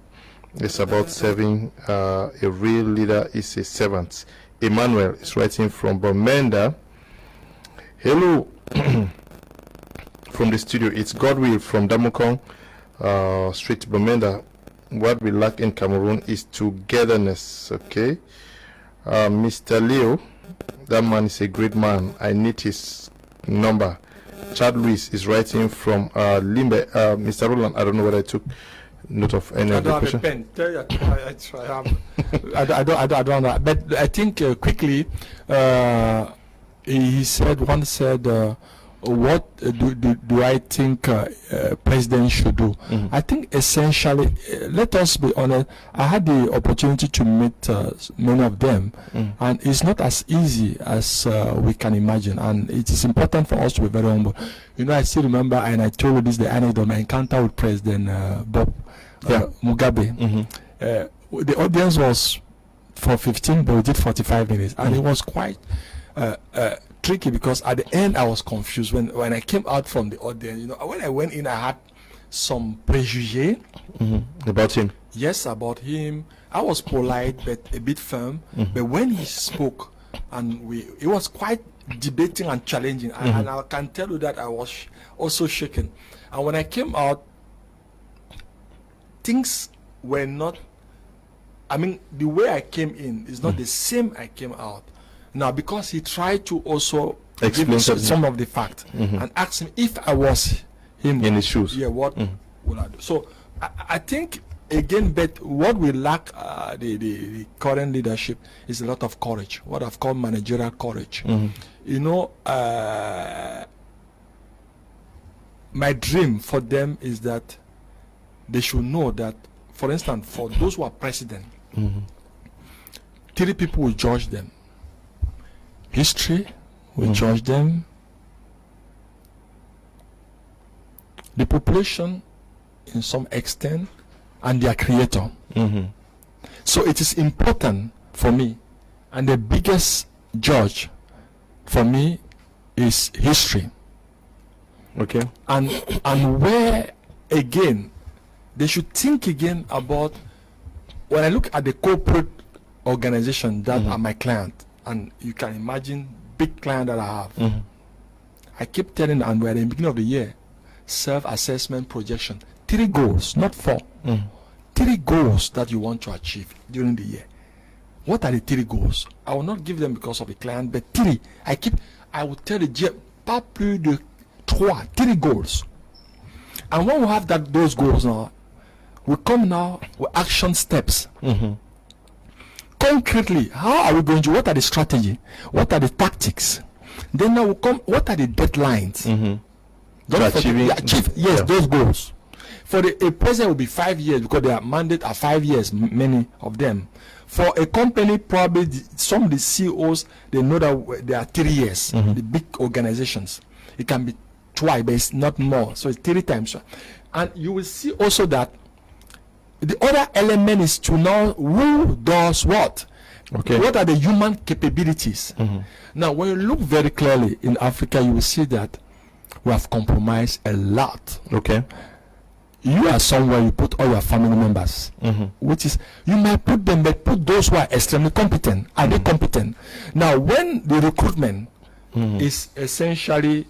It's about serving. A real leader is a servant. Emmanuel is writing from Bamenda. Hello from the studio. It's Godwill from Damokong Street, Bamenda. What we lack in Cameroon is togetherness. Okay. Mr. Leo, that man is a great man. I need his number. Chad Luis is writing from Limbe. Mr. Roland, I don't know whether I took note of any of the questions. I don't know. But I think quickly, he said, what do I think president should do? I think essentially, let us be honest, I had the opportunity to meet many of them, and it's not as easy as we can imagine, and it is important for us to be very humble. You know, I still remember, and I told you this, the anecdote, my encounter with President Bob Mugabe. The audience was for 15, but we did 45 minutes, and it was quite tricky because at the end I was confused when I came out from the audience. You know, when I went in, I had some prejudice about him. Yes, about him. I was polite but a bit firm. But when he spoke, and it was quite debating and challenging, and I can tell you that I was also shaken. And when I came out, things were not. I mean, the way I came in is not the same I came out. Now, because he tried to also Explain some of the facts, and ask him if I was him in his shoes. Yeah, what would I do? So I think again, but what we lack the current leadership is a lot of courage. What I've called managerial courage. You know, my dream for them is that they should know that, for instance, for those who are president, 3 people will judge them. History will judge them. The population, in some extent, and their creator. So it is important for me, and the biggest judge for me is history. Okay. And where again they should think again about, when I look at the corporate organization that are my client, and you can imagine big client that I have. I keep telling them, and we're at the beginning of the year, self-assessment projection, 3 goals, not 4. 3 goals that you want to achieve during the year. What are the 3 goals? I will not give them because of the client, but 3. I will tell the GM, pas plus de 3 goals. And when we have those goals now, we come now with action steps. Concretely, how are we going to, what are the strategy? What are the tactics? Then now we come, what are the deadlines? Those goals. For a president will be 5 years, because their mandate are 5 years, many of them. For a company, probably some of the CEOs, they know that they are 3 years. The big organizations, it can be twice, but it's not more. So it's 3 times. And you will see also that the other element is to know who does what. Okay. What are the human capabilities? Now, when you look very clearly in Africa, you will see that we have compromised a lot. Okay. You are somewhere, you put all your family members, which is, you might put them, but put those who are extremely competent. Are they competent? Now, when the recruitment is essentially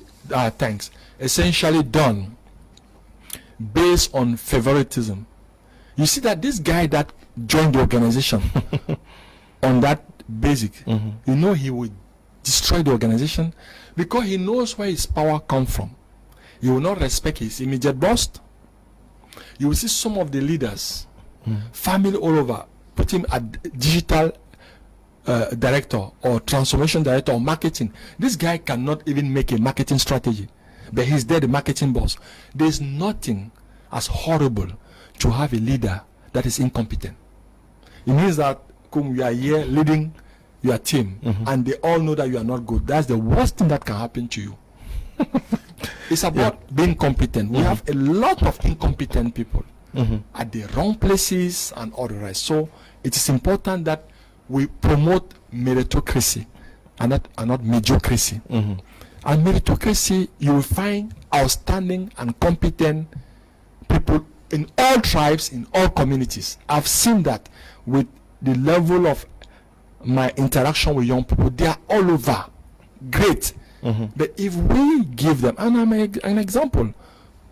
done based on favoritism, you see that this guy that joined the organization on that basic, you know, he will destroy the organization, because he knows where his power comes from. He will not respect his immediate boss. You will see some of the leaders, family all over, put him at digital director or transformation director or marketing. This guy cannot even make a marketing strategy, but he's there, the marketing boss. There's nothing as horrible to have a leader that is incompetent. It means that you are here leading your team, and they all know that you are not good. That's the worst thing that can happen to you. It's about being competent. We have a lot of incompetent people at the wrong places and all the rest. So it is important that we promote meritocracy and not mediocrity. And meritocracy, you will find outstanding and competent people in all tribes, in all communities. I've seen that with the level of my interaction with young people. They are all over. Great. But if we give them, and I'm an example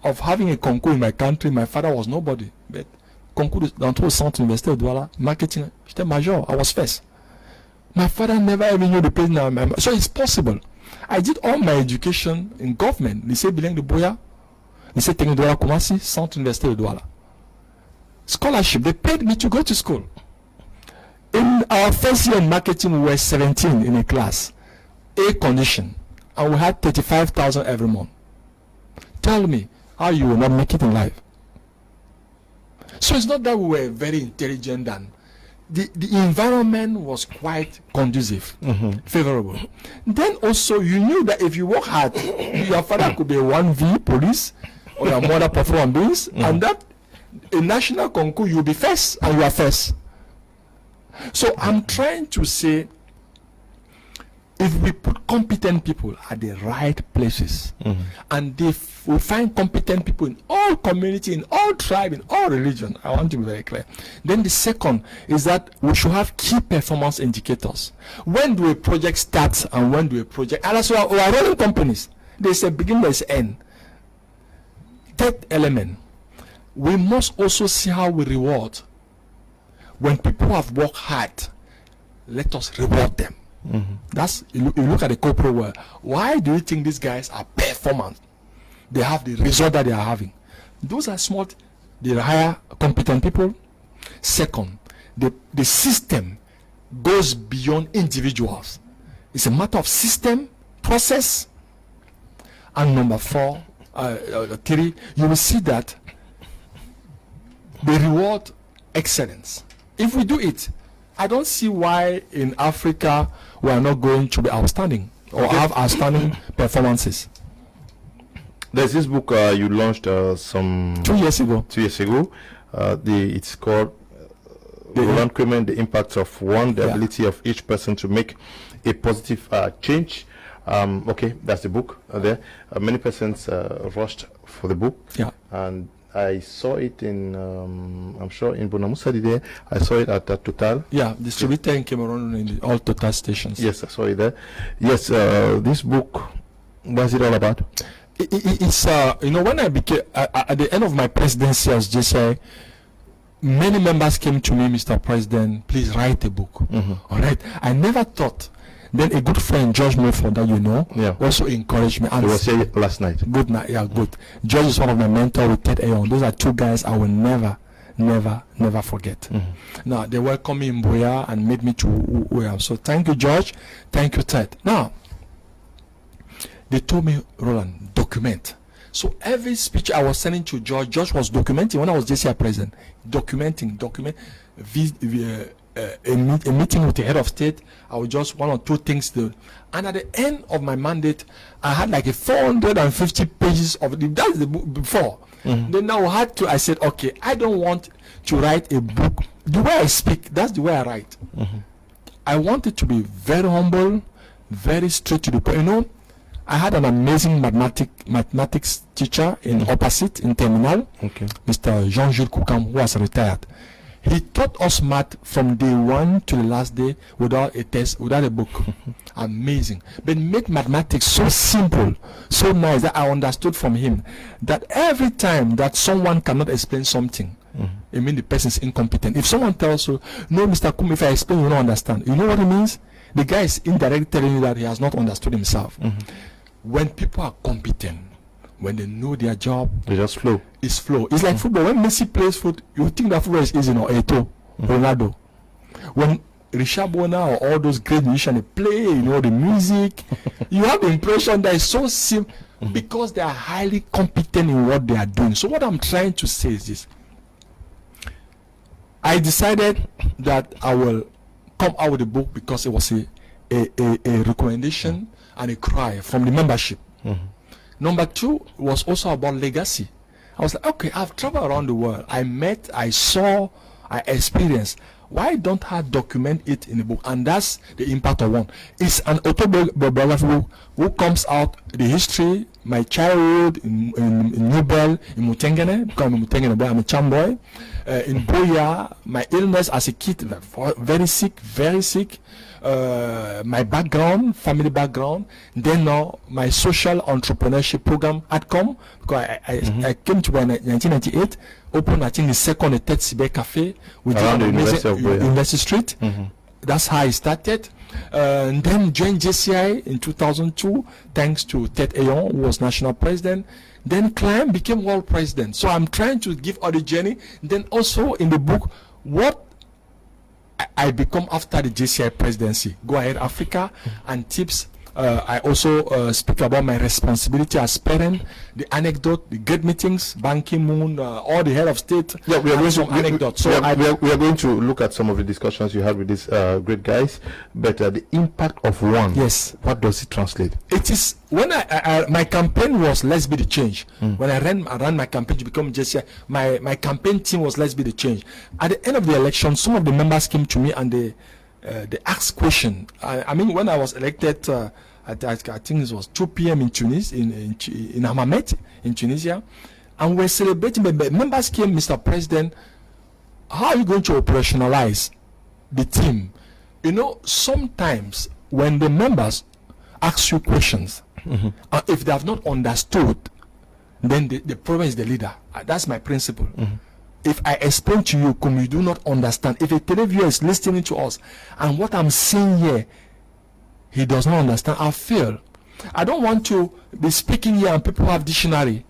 of having a concours in my country, my father was nobody, but concours dans le centre universitaire de Douala, marketing, j'étais major, I was first. My father never even knew the president. So it's possible. I did all my education in government, lycée bilingue de Boya, lycée technique de Douala Koumassi, centre universitaire de Douala. Scholarship, they paid me to go to school. In our first year in marketing, we were 17 in a class, A condition. And we had 35,000 every month. Tell me how you will not make it in life. So it's not that we were very intelligent, and the environment was quite conducive, favorable. Then also you knew that if you work hard, your father could be a 1V police, or your mother perform this, and that a national concours you'll be first, and you are first. So I'm trying to say, if we put competent people at the right places, and if we find competent people in all community, in all tribe, in all religion, I want to be very clear. Then the second is that we should have key performance indicators. When do a project start, and when do a project, and that's why we are running companies. There's a beginning, there's an end. Third element, we must also see how we reward. When people have worked hard, let us reward them. That's you look at the corporate world. Why do you think these guys are performant? They have the result that they are having. Those are smart. They hire competent people. Second, the system goes beyond individuals. It's a matter of system, process. And number 4, 3, you will see that they reward excellence. If we do it, I don't see why in Africa we are not going to be outstanding or have outstanding performances. There's this book you launched some 2 years ago. 2 years ago. It's called Roland Kmer, The Impact of One, the ability of each person to make a positive change. Okay, that's the book there. Many persons rushed for the book. Yeah. And I saw it in, I'm sure in Bonamusadi there. I saw it at Total. Yeah, distributed in Cameroon in all Total stations. Yes, I saw it there. Yes, this book, what's it all about? It's when I became at the end of my presidency as JCI, many members came to me, Mr. President, please write a book. All right. I never thought. Then a good friend, George Milford, that also encouraged me. And he was here last night. Good night, yeah, good. George is one of my mentors with Ted Ayon. Those are 2 guys I will never forget. Now they welcomed me in Boya and made me to who I am. So thank you, George. Thank you, Ted. Now they told me, Roland, document. So every speech I was sending to George was documenting when I was JCI president. Documenting. A meeting with the head of state, I would just 1 or 2 things do. And at the end of my mandate, I had like a 450 pages of that's the book before. Then now I said, okay, I don't want to write a book. The way I speak, that's the way I write. I want it to be very humble, very straight to the point. I had an amazing mathematics teacher in opposite in Terminal, Mr. Jean-Jules Koukam, who was retired. He taught us math from day 1 to the last day without a test, without a book. Amazing. But made mathematics so simple, so nice that I understood from him that every time that someone cannot explain something, it means the person is incompetent. If someone tells you, no, Mr. Kum, if I explain, you don't understand. You know what it means? The guy is indirectly telling you that he has not understood himself. When people are competent, when they know their job, they just flow. It's flow. It's like football. When Messi plays football, you think that football is easy, no? Eto'o, Ronaldo. When Richard Bona or all those great musicians they play, the music, you have the impression that it's so simple because they are highly competent in what they are doing. So what I'm trying to say is this: I decided that I will come out with a book because it was a recommendation and a cry from the membership. Number 2 was also about legacy. I was like, okay, I've traveled around the world. I met, I saw, I experienced. Why don't I document it in a book? And that's the impact of one. It's an autobiography book who comes out the history, my childhood in Nubel, in Mutengene, because I'm a Mutengene boy, I'm a Cham boy. In Boya, my illness as a kid, very sick. My background, family background. Then now my social entrepreneurship program had come because I came to in 1998, opened I think the 2nd and 3rd Ciber Cafe with the University Street. That's how I started. And then joined JCI in 2002 thanks to Ted Ayon, who was national president. Then Climb became world president. So I'm trying to give all the journey. Then also in the book, what I become after the JCI presidency. Go Ahead Africa and tips. I also speak about my responsibility as parent, the anecdote, the great meetings, Ban Ki-moon, all the head of state. Yeah, we are going to anecdote. So we are going to look at some of the discussions you had with these great guys. But the impact of one. Yes. What does it translate? It is when my campaign was Let's Be the Change. When I ran my campaign to become JCI, my campaign team was Let's Be the Change. At the end of the election, some of the members came to me and they asked question. I mean, when I was elected, I think it was 2 p.m. in Tunis, in Hammamet, in Tunisia, and we're celebrating. But members came, Mr. President, how are you going to operationalize the team? Sometimes when the members ask you questions, if they have not understood, then the problem is the leader. That's my principle. If I explain to you, you do not understand. If a televiewer is listening to us, and what I'm saying here he does not understand, I'll fail. I don't want to be speaking here and people have dictionary.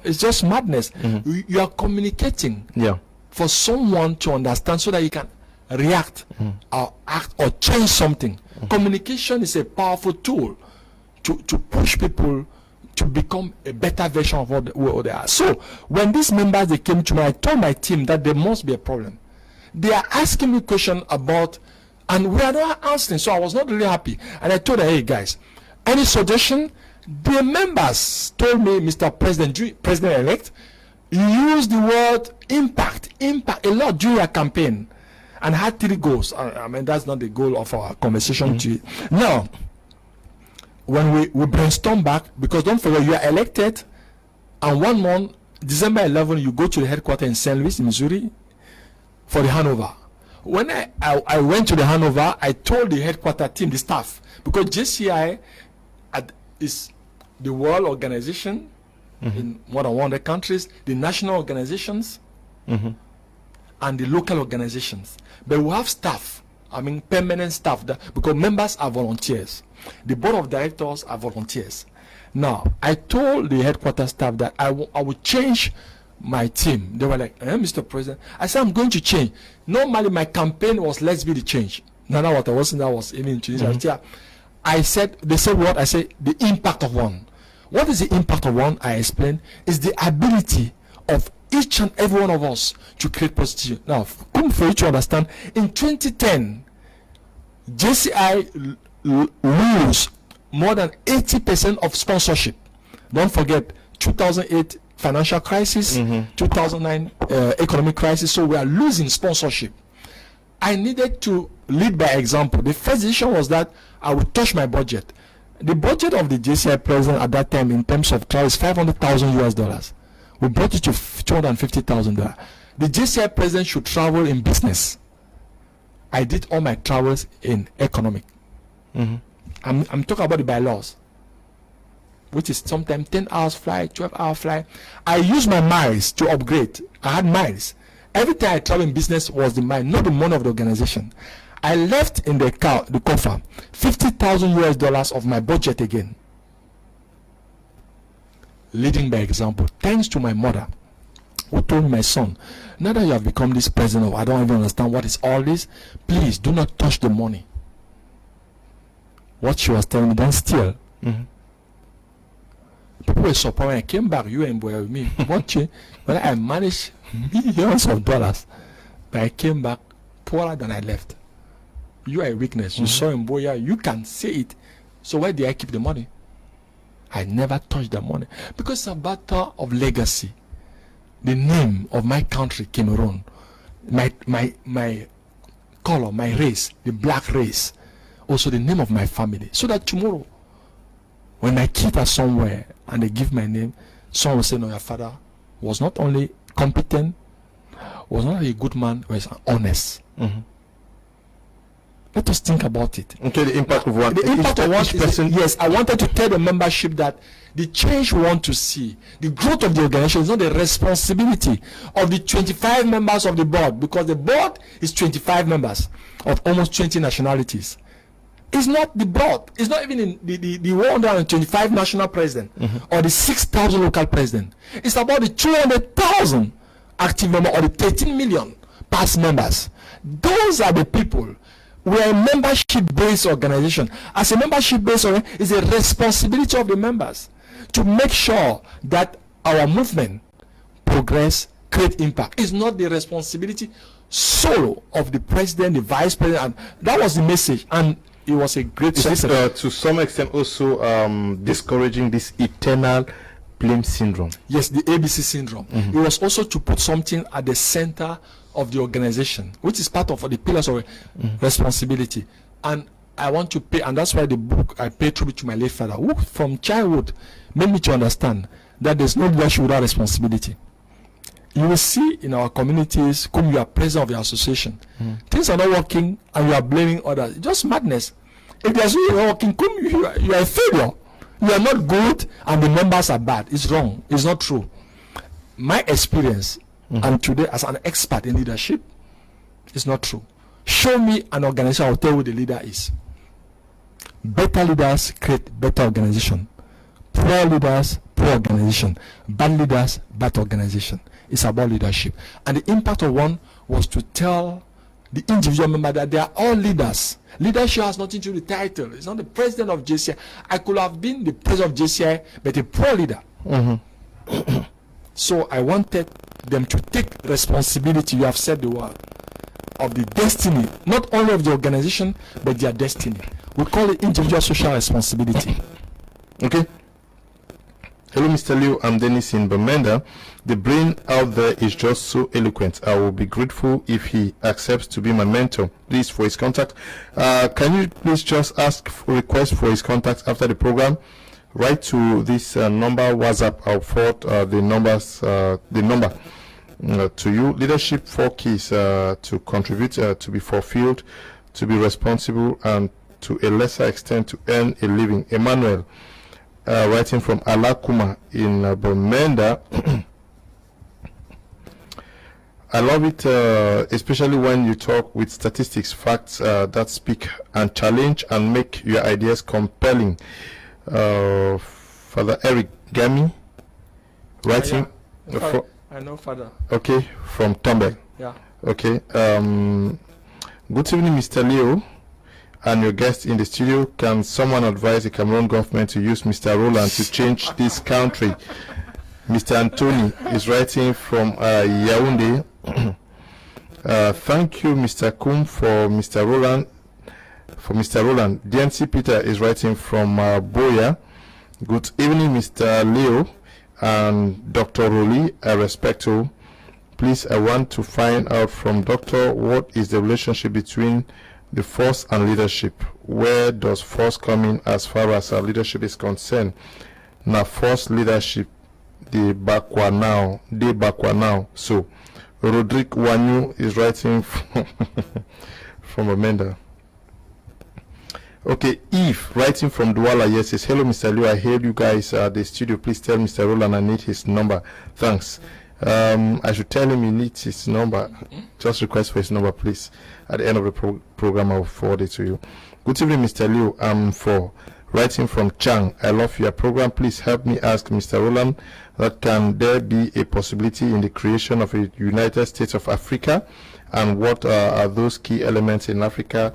It's just madness. You are communicating for someone to understand so that you can react or act or change something. Communication is a powerful tool to push people to become a better version of what they are. So when these members, they came to me, I told my team that there must be a problem. They are asking me questions about, and we are not answering, so I was not really happy. And I told them, hey guys, any suggestion? The members told me, Mr. President-elect, you used the word impact a lot during your campaign, and had 3 goals. I mean, that's not the goal of our conversation. Now, when we brainstorm back, because don't forget, you are elected, and 1 month, December 11, you go to the headquarters in St. Louis, Missouri, for the handover. When I went to the handover, I told the headquarters team, the staff, because JCI is the world organization in more than 100 countries, the national organizations, and the local organizations. But we have staff, I mean permanent staff, because members are volunteers. The board of directors are volunteers. Now, I told the headquarters staff that I would change my team. They were like, Mr. President. I said, I'm going to change. Normally, my campaign was, let's be the change. No, what I wasn't, that was even in Tunisia. I said, they said what? I said, the impact of one. What is the impact of one? I explained, is the ability of each and every one of us to create positive. Now, for you to understand, in 2010, JCI lose more than 80% of sponsorship. Don't forget, 2008 financial crisis, 2009 economic crisis, so we are losing sponsorship. I needed to lead by example. The first decision was that I would touch my budget. The budget of the JCI president at that time in terms of travel is $500,000. We brought it to $250,000. The JCI president should travel in business. I did all my travels in economic. I'm talking about the bylaws, which is sometimes 10 hours flight, 12-hour flight. I use my miles to upgrade. I had miles. Every time I travel in business was the mile, not the money of the organization. I left in the coffer $50,000 of my budget again. Leading by example, thanks to my mother, who told my son, now that you have become this president, I don't even understand what is all this, please do not touch the money. What she was telling me, don't steal. People were surprised when I came back. You were in Boya with me. When I managed millions of dollars, but I came back poorer than I left. You are a weakness. You saw in Boya, you can say it. So why did I keep the money? I never touched the money because it's a matter of legacy. The name of my country, Cameroon, my color, my race, the black race, also the name of my family, so that tomorrow, when my kids are somewhere and they give my name, someone will say, no, your father was not only competent, was not only a good man, was honest. Let us think about it. Okay, the impact of one. The impact of one is, yes, I wanted to tell the membership that the change we want to see, the growth of the organization is not the responsibility of the 25 members of the board, because the board is 25 members of almost 20 nationalities. It's not the board. It's not even in the 125 national president or the 6,000 local president. It's about the 200,000 active members or the 13 million past members. Those are the people. We are a membership-based organization. As a membership-based organization, it's a responsibility of the members to make sure that our movement progress, create impact. It's not the responsibility solo of the president, the vice president. And that was the message. And it was a great success. To some extent also discouraging this eternal blame syndrome. Yes, the ABC syndrome. It was also to put something at the center of the organization, which is part of the pillars of responsibility. And I want to pay, and that's why the book, I pay tribute to my late father, who from childhood made me to understand that there's no leadership without responsibility. You will see in our communities, come you are president of your association, things are not working and you are blaming others. It's just madness. If there's not working, come you are a failure. You are not good and the members are bad. It's wrong. It's not true. My experience, and today as an expert in leadership, is not true. Show me an organization, I'll tell you who the leader is. Better leaders create better organization. Poor leaders, poor organization. Bad leaders, bad organization. It's about leadership. And the impact of one was to tell the individual member that they are all leaders. Leadership has nothing to do with the title. It's not the president of JCI. I could have been the president of JCI, but a poor leader. So I wanted them to take responsibility, you have said the word, of the destiny, not only of the organization, but their destiny. We call it individual social responsibility. Okay. Hello, Mr. Leo. I'm Dennis in Bamenda. The brain out there is just so eloquent. I will be grateful if he accepts to be my mentor. Please, for his contact. Can you please just request for his contact after the program? Write to this number, WhatsApp. I'll forward the number to you. Leadership 4 keys to contribute, to be fulfilled, to be responsible, and to a lesser extent to earn a living. Emmanuel, writing from Alakuma in Bamenda. I love it, especially when you talk with statistics, facts that speak and challenge and make your ideas compelling. Father Eric Gami, writing. I know Father. Okay, from Tombe. Yeah. Okay. Good evening, Mr. Leo, and your guest in the studio. Can someone advise the Cameroon government to use Mr. Roland to change this country? Mr. Anthony is writing from Yaoundé. Thank you, Mr. Kum, for Mr. Roland. DNC Peter is writing from Boya. Good evening, Mr. Leo and Dr. Roli. I respect you. Please, I want to find out from Doctor what is the relationship between the force and leadership. Where does force come in as far as our leadership is concerned? Now, force leadership, they backward now. So, Rodrigue Wanyu is writing from Amanda. Okay, Eve writing from Douala, yes, says, hello, Mr. Leo. I heard you guys at the studio. Please tell Mr. Roland I need his number. Thanks. I should tell him he needs his number. Just request for his number, please. At the end of the program, I will forward it to you. Good evening, Mr. Leo. I'm for writing from Chang. I love your program. Please help me ask Mr. Roland that can there be a possibility in the creation of a United States of Africa, and what are those key elements in Africa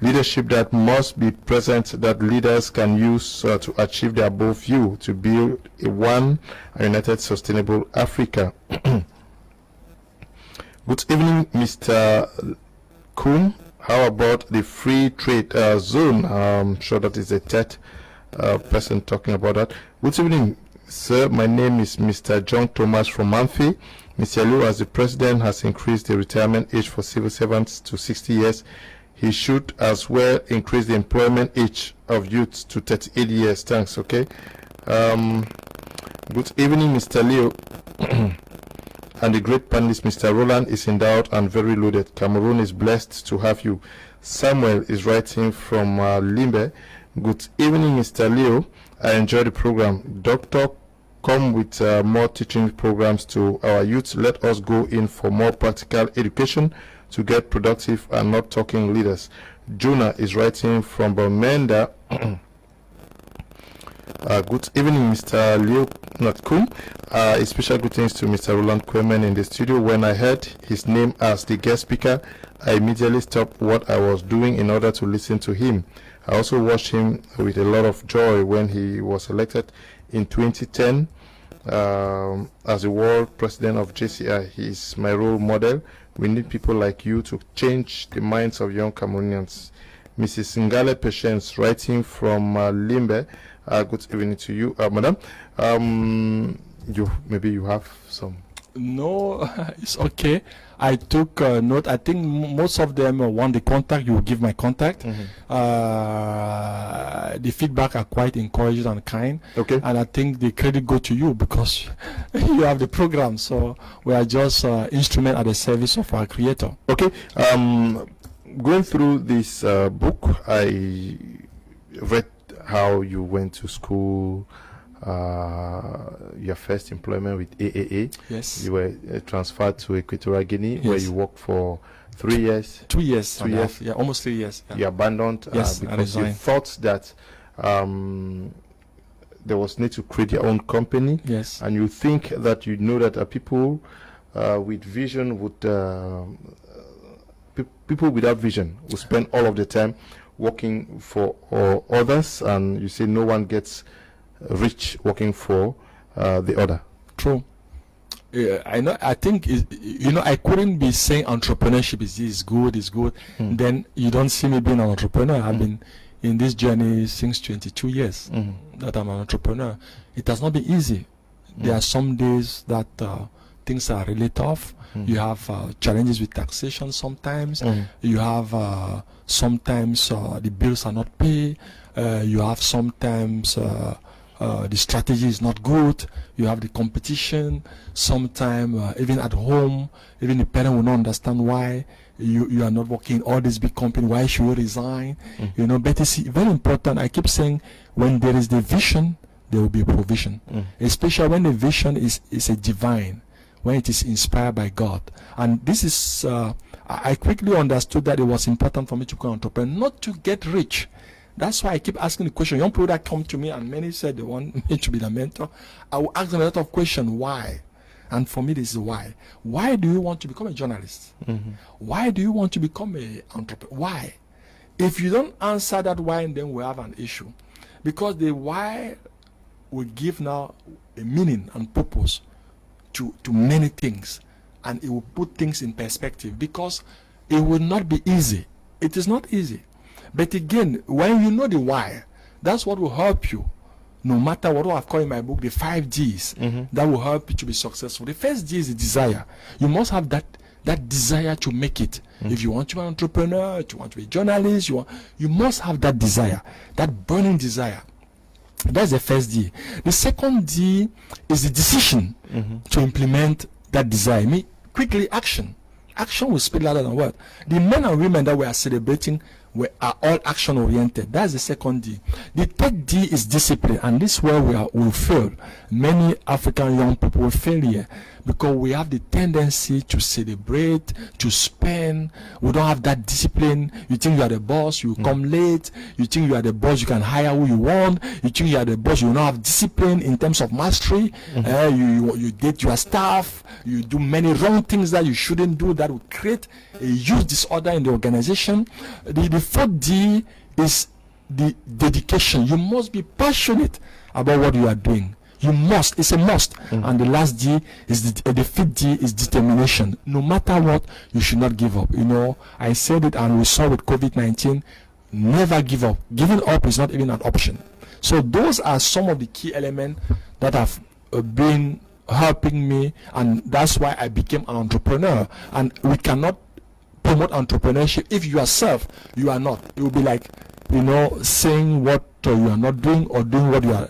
leadership that must be present that leaders can use to achieve their above view to build a united sustainable Africa. Good evening, Mr. Kuhn. How about the free trade zone? I'm sure that is a third person talking about that. Good evening, sir. My name is Mr. John Thomas from Amphi. Mr. Liu, as the president has increased the retirement age for civil servants to 60 years, he should as well increase the employment age of youths to 38 years. Thanks, okay. Good evening, Mr. Leo. And the great panelist, Mr. Roland, is endowed and very loaded. Cameroon is blessed to have you. Samuel is writing from Limbe. Good evening, Mr. Leo. I enjoy the program. Doctor, come with more teaching programs to our youth. Let us go in for more practical education to get productive and not talking leaders. Jonah is writing from Bamenda. Good evening, Mr. Leo Natkum. Special greetings to Mr. Roland Kmer in the studio. When I heard his name as the guest speaker, I immediately stopped what I was doing in order to listen to him. I also watched him with a lot of joy when he was elected in 2010 as the world president of JCI. He is my role model. We need people like you to change the minds of young Cameroonians. Mrs. Ngale Patience, writing from Limbe. Good evening to you, madam. Maybe you have some. No, it's okay. I took note. I think most of them want the contact. You will give my contact. The feedback are quite encouraging and kind. Okay. And I think the credit go to you because you have the program. So we are just instrument at the service of our creator. Okay. Going through this book, I read how you went to school, your first employment with AAA. Yes. You were transferred to Equatorial Guinea, yes, where you worked for 3 years. 2 years. 2 years. Yeah, almost 3 years. Yeah. You abandoned Yes, I because you resigned. thought that there was need to create your own company. Yes. And you think that you know that people with vision would people without vision will spend all of the time working for others, and you say no one gets rich working for the other. True. I know. I think I couldn't be saying entrepreneurship is good. Then you don't see me being an entrepreneur. I've been in this journey since 22 years that I'm an entrepreneur. It has not been easy. There are some days that things are really tough. You have challenges with taxation sometimes. You have sometimes the bills are not paid. You have sometimes the strategy is not good. You have the competition. Sometimes even at home, even the parent will not understand why you are not working in all this big company. Why should you resign? But it's very important. I keep saying, when there is the vision, there will be provision. Especially when the vision is a divine, when it is inspired by God. And this is, I quickly understood that it was important for me to become an entrepreneur, not to get rich. That's why I keep asking the question. Young people that come to me, and many said they want me to be the mentor, I will ask them a lot of questions. Why? And for me, this is why. Why do you want to become a journalist? Why do you want to become an entrepreneur? Why? If you don't answer that why, then we have an issue. Because the why will give now a meaning and purpose to many things. And it will put things in perspective. Because it will not be easy. It is not easy. But again, when you know the why, that's what will help you. No matter what I've called in my book, the 5 Gs, that will help you to be successful. The first G is the desire. You must have that desire to make it. If you want to be an entrepreneur, if you want to be a journalist, you must have that desire, that burning desire. That's the first D. The second D is the decision to implement that desire. Quickly, action. Action will speak louder than word. The men and women that we are celebrating are all action oriented. That's the second D. The third D is discipline, and this is where we fail. Many African young people will fail here because we have the tendency to celebrate, to spend. We don't have that discipline. You think you are the boss, you come late. You think you are the boss, you can hire who you want. You think you are the boss, you don't have discipline in terms of mastery. You date your staff. You do many wrong things that you shouldn't do, that will create a huge disorder in the organization. The fourth D is the dedication. You must be passionate about what you are doing. You must. It's a must. And the last D is the fifth D is determination. No matter what, you should not give up. I said it, and we saw with COVID-19, never give up. Giving up is not even an option. So those are some of the key elements that have been helping me, and that's why I became an entrepreneur. And we cannot promote entrepreneurship if yourself you are not. It will be like saying what you are not doing, or doing what you're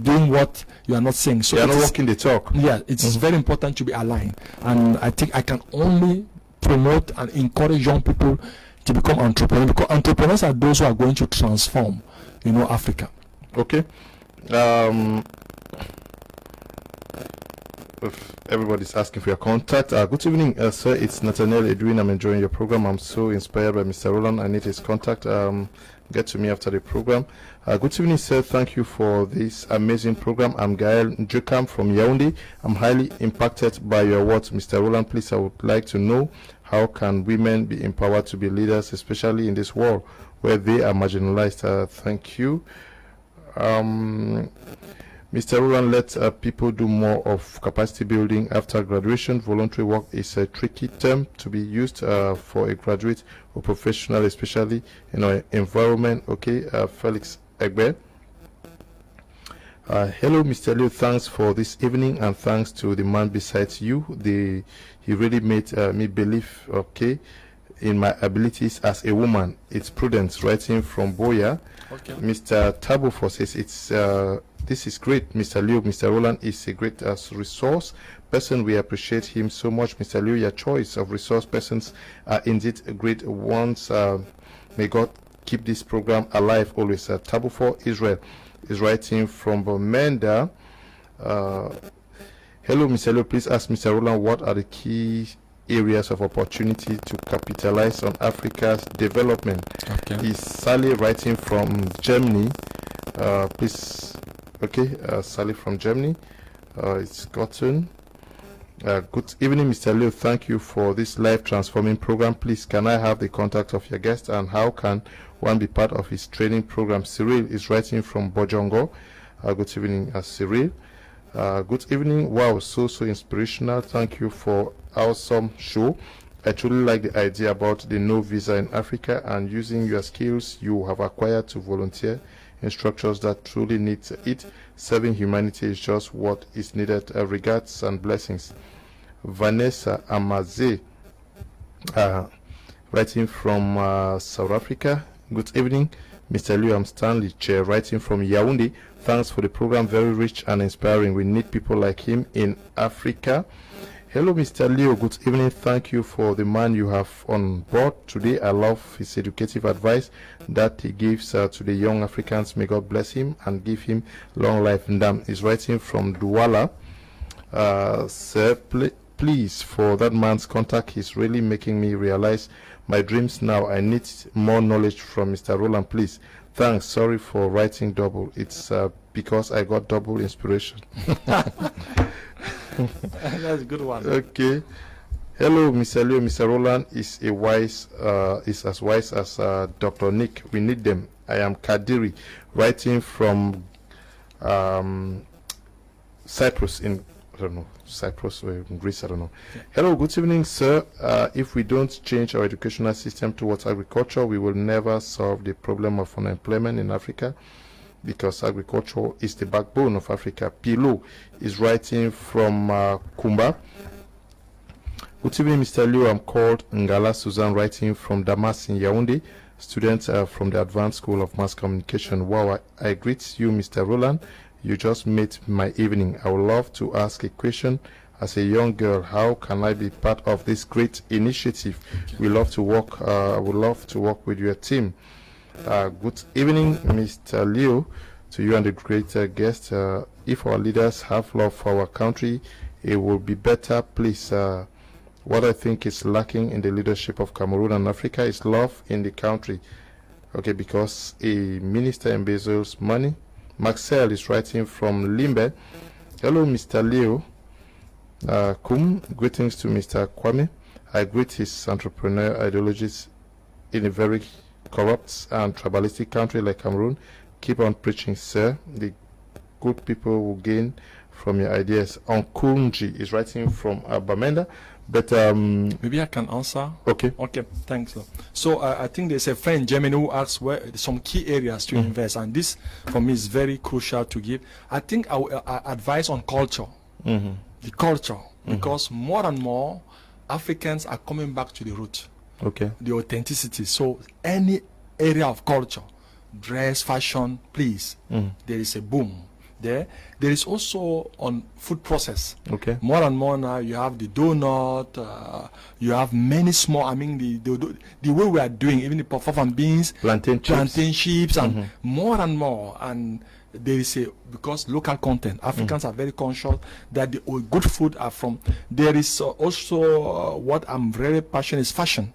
doing what you are not saying. So you are not walking the talk. Yeah, it's very important to be aligned, and I think I can only promote and encourage young people to become entrepreneurs, because entrepreneurs are those who are going to transform Africa. Okay. If everybody's asking for your contact, good evening, sir. It's Nathaniel Edwin. I'm enjoying your program. I'm so inspired by Mr. Roland. I need his contact. Get to me after the program. Good evening, sir. Thank you for this amazing program. I'm Gael Njukam from Yaoundé. I'm highly impacted by your words, Mr. Roland. Please, I would like to know, how can women be empowered to be leaders, especially in this world where they are marginalized? Thank you. Mr. Roland, let people do more of capacity building after graduation. Voluntary work is a tricky term to be used for a graduate or professional, especially in our environment. Okay, Felix Egbe. Hello, Mr. Liu. Thanks for this evening, and thanks to the man beside you. He really made me believe, in my abilities as a woman. It's Prudence writing from Boya. Okay. Mr. Tabufo says this is great, Mr. Liu. Mr. Roland is a great resource person. We appreciate him so much, Mr. Liu. Your choice of resource persons are indeed great ones. May God keep this program alive always. Tabufo Israel is writing from Bomenda. Hello, Mr. Liu. Please ask Mr. Roland what are the key areas of opportunity to capitalize on Africa's development. Okay. Is Sally writing from Germany? Please, okay, Sally from Germany. It's gotten. Good evening, Mr. Leo. Thank you for this life transforming program. Please, can I have the contact of your guest, and how can one be part of his training program? Cyril is writing from Bojongo. Good evening, Cyril. Good evening. Wow, so inspirational. Thank you for awesome show. I truly like the idea about the no visa in Africa and using your skills you have acquired to volunteer in structures that truly need it. Serving humanity is just what is needed. Regards and blessings. Vanessa Amaze, writing from South Africa. Good evening, Mr. Liam Stanley, Chair, writing from Yaoundé. Thanks for the program, very rich and inspiring. We need people like him in Africa. Hello, Mr. Leo. Good evening. Thank you for the man you have on board today. I love his educative advice that he gives to the young Africans. May God bless him and give him long life. Ndam is writing from Douala. Sir, please, for that man's contact, he's really making me realize my dreams now. I need more knowledge from Mr. Roland, please. Thanks. Sorry for writing double. It's because I got double inspiration. That's a good one. Okay. Hello, Mr. Leo. Mr. Roland is as wise as Dr. Nick. We need them. I am Kadiri, writing from Cyprus in Cyprus or in Greece, I don't know. Yeah. Hello, good evening, sir. If we don't change our educational system towards agriculture, we will never solve the problem of unemployment in Africa, because agriculture is the backbone of Africa. Pilo is writing from Kumba. Good evening, Mr. Liu. I'm called Ngala Suzanne, writing from Damas in Yaoundé. Students from the Advanced School of Mass Communication. Wow, I greet you, Mr. Roland. You just made my evening. I would love to ask a question. As a young girl, how can I be part of this great initiative? We love to work. I would love to work with your team. Good evening, Mr. Leo, to you and the great guest. If our leaders have love for our country, it will be better. Please, what I think is lacking in the leadership of Cameroon and Africa is love in the country. Okay, because a minister embezzles money. Maxwell is writing from Limbe. Hello, Mr. Leo. Greetings to Mr. Kwame. I greet his entrepreneur ideologies in a very corrupt and tribalistic country like Cameroon. Keep on preaching, sir. The good people will gain from your ideas. Onkunji is writing from Bamenda. But maybe I can answer. Okay. Okay, thanks. So I think there's a friend in Germany who asks where some key areas to invest, and this for me is very crucial to give. I think I will advise on culture, the culture, because more and more Africans are coming back to the root, the authenticity. So any area of culture, dress, fashion, please, there is a boom. There is also on food process. More and more now you have the donut, you have many small, I mean the way we are doing, even the puff and beans, plantain chips, and more and more. And there is because local content, Africans are very conscious that the good food are from. There is also what I'm very passionate is fashion.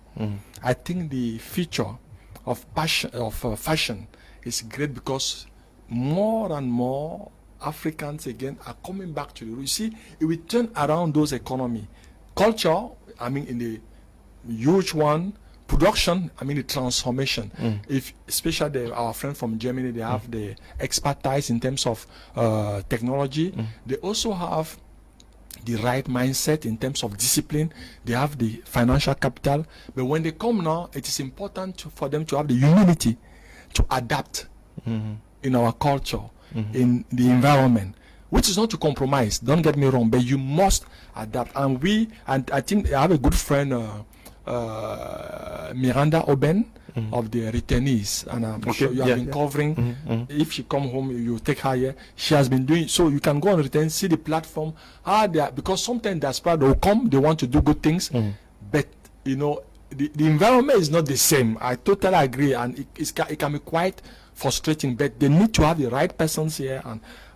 I think the future of fashion is great, because more and more Africans again are coming back to the root. You see, if we turn around those economy, culture, I mean in the huge one, production, I mean the transformation. If especially our friend from Germany, they have the expertise in terms of technology. They also have the right mindset in terms of discipline. They have the financial capital. But when they come now, it is important for them to have the humility to adapt in our culture, in the environment, which is not to compromise, don't get me wrong, but you must adapt. And I think I have a good friend, Miranda Oben, of the returnees, and I'm sure you have been covering. If she come home, you take her here. She has been doing so. You can go on return, see the platform, how they are, because sometimes diaspora will come, they want to do good things, but you know the environment is not the same. I totally agree, and it can be quite frustrating, but they need to have the right persons here,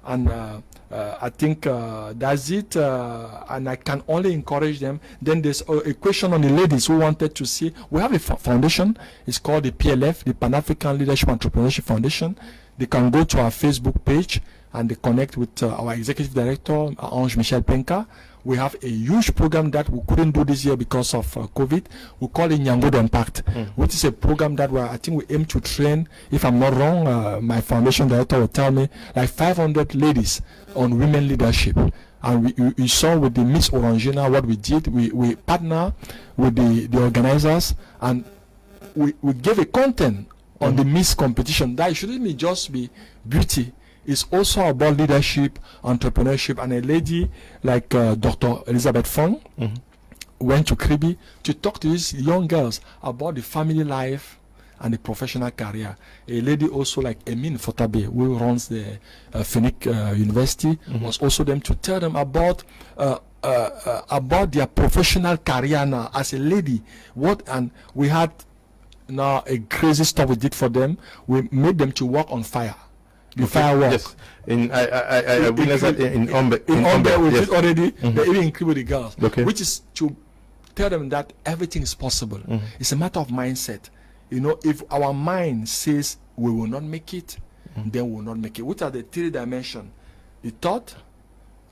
And I think that's it, and I can only encourage them. Then there's a question on the ladies who wanted to see. We have a foundation. It's called the PLF, the Pan-African Leadership Entrepreneurship Foundation. They can go to our Facebook page and they connect with our executive director, Ange Michel Penka. We have a huge program that we couldn't do this year because of COVID. We call it Nyango Impact, which is a program that I think we aim to train, if I'm not wrong, my foundation director will tell me, like 500 ladies on women leadership. And we saw with the Miss Orangina what we did. We partner with the organizers, and we gave a content on the Miss competition that shouldn't just be beauty. It's also about leadership, entrepreneurship, and a lady like Dr. Elizabeth Fong went to Kribi to talk to these young girls about the family life and the professional career. A lady also like Emin Fotabe, who runs the Phoenix University, was also them to tell them about their professional career now as a lady. And we had now a crazy stuff we did for them. We made them to work on fire. The firework. Yes. I witnessed that in Ombe. In Ombe, we did already. Mm-hmm. They even include the girls. Okay. Which is to tell them that everything is possible. It's a matter of mindset. You know, if our mind says we will not make it, then we will not make it. Which are the three dimensions? The thought,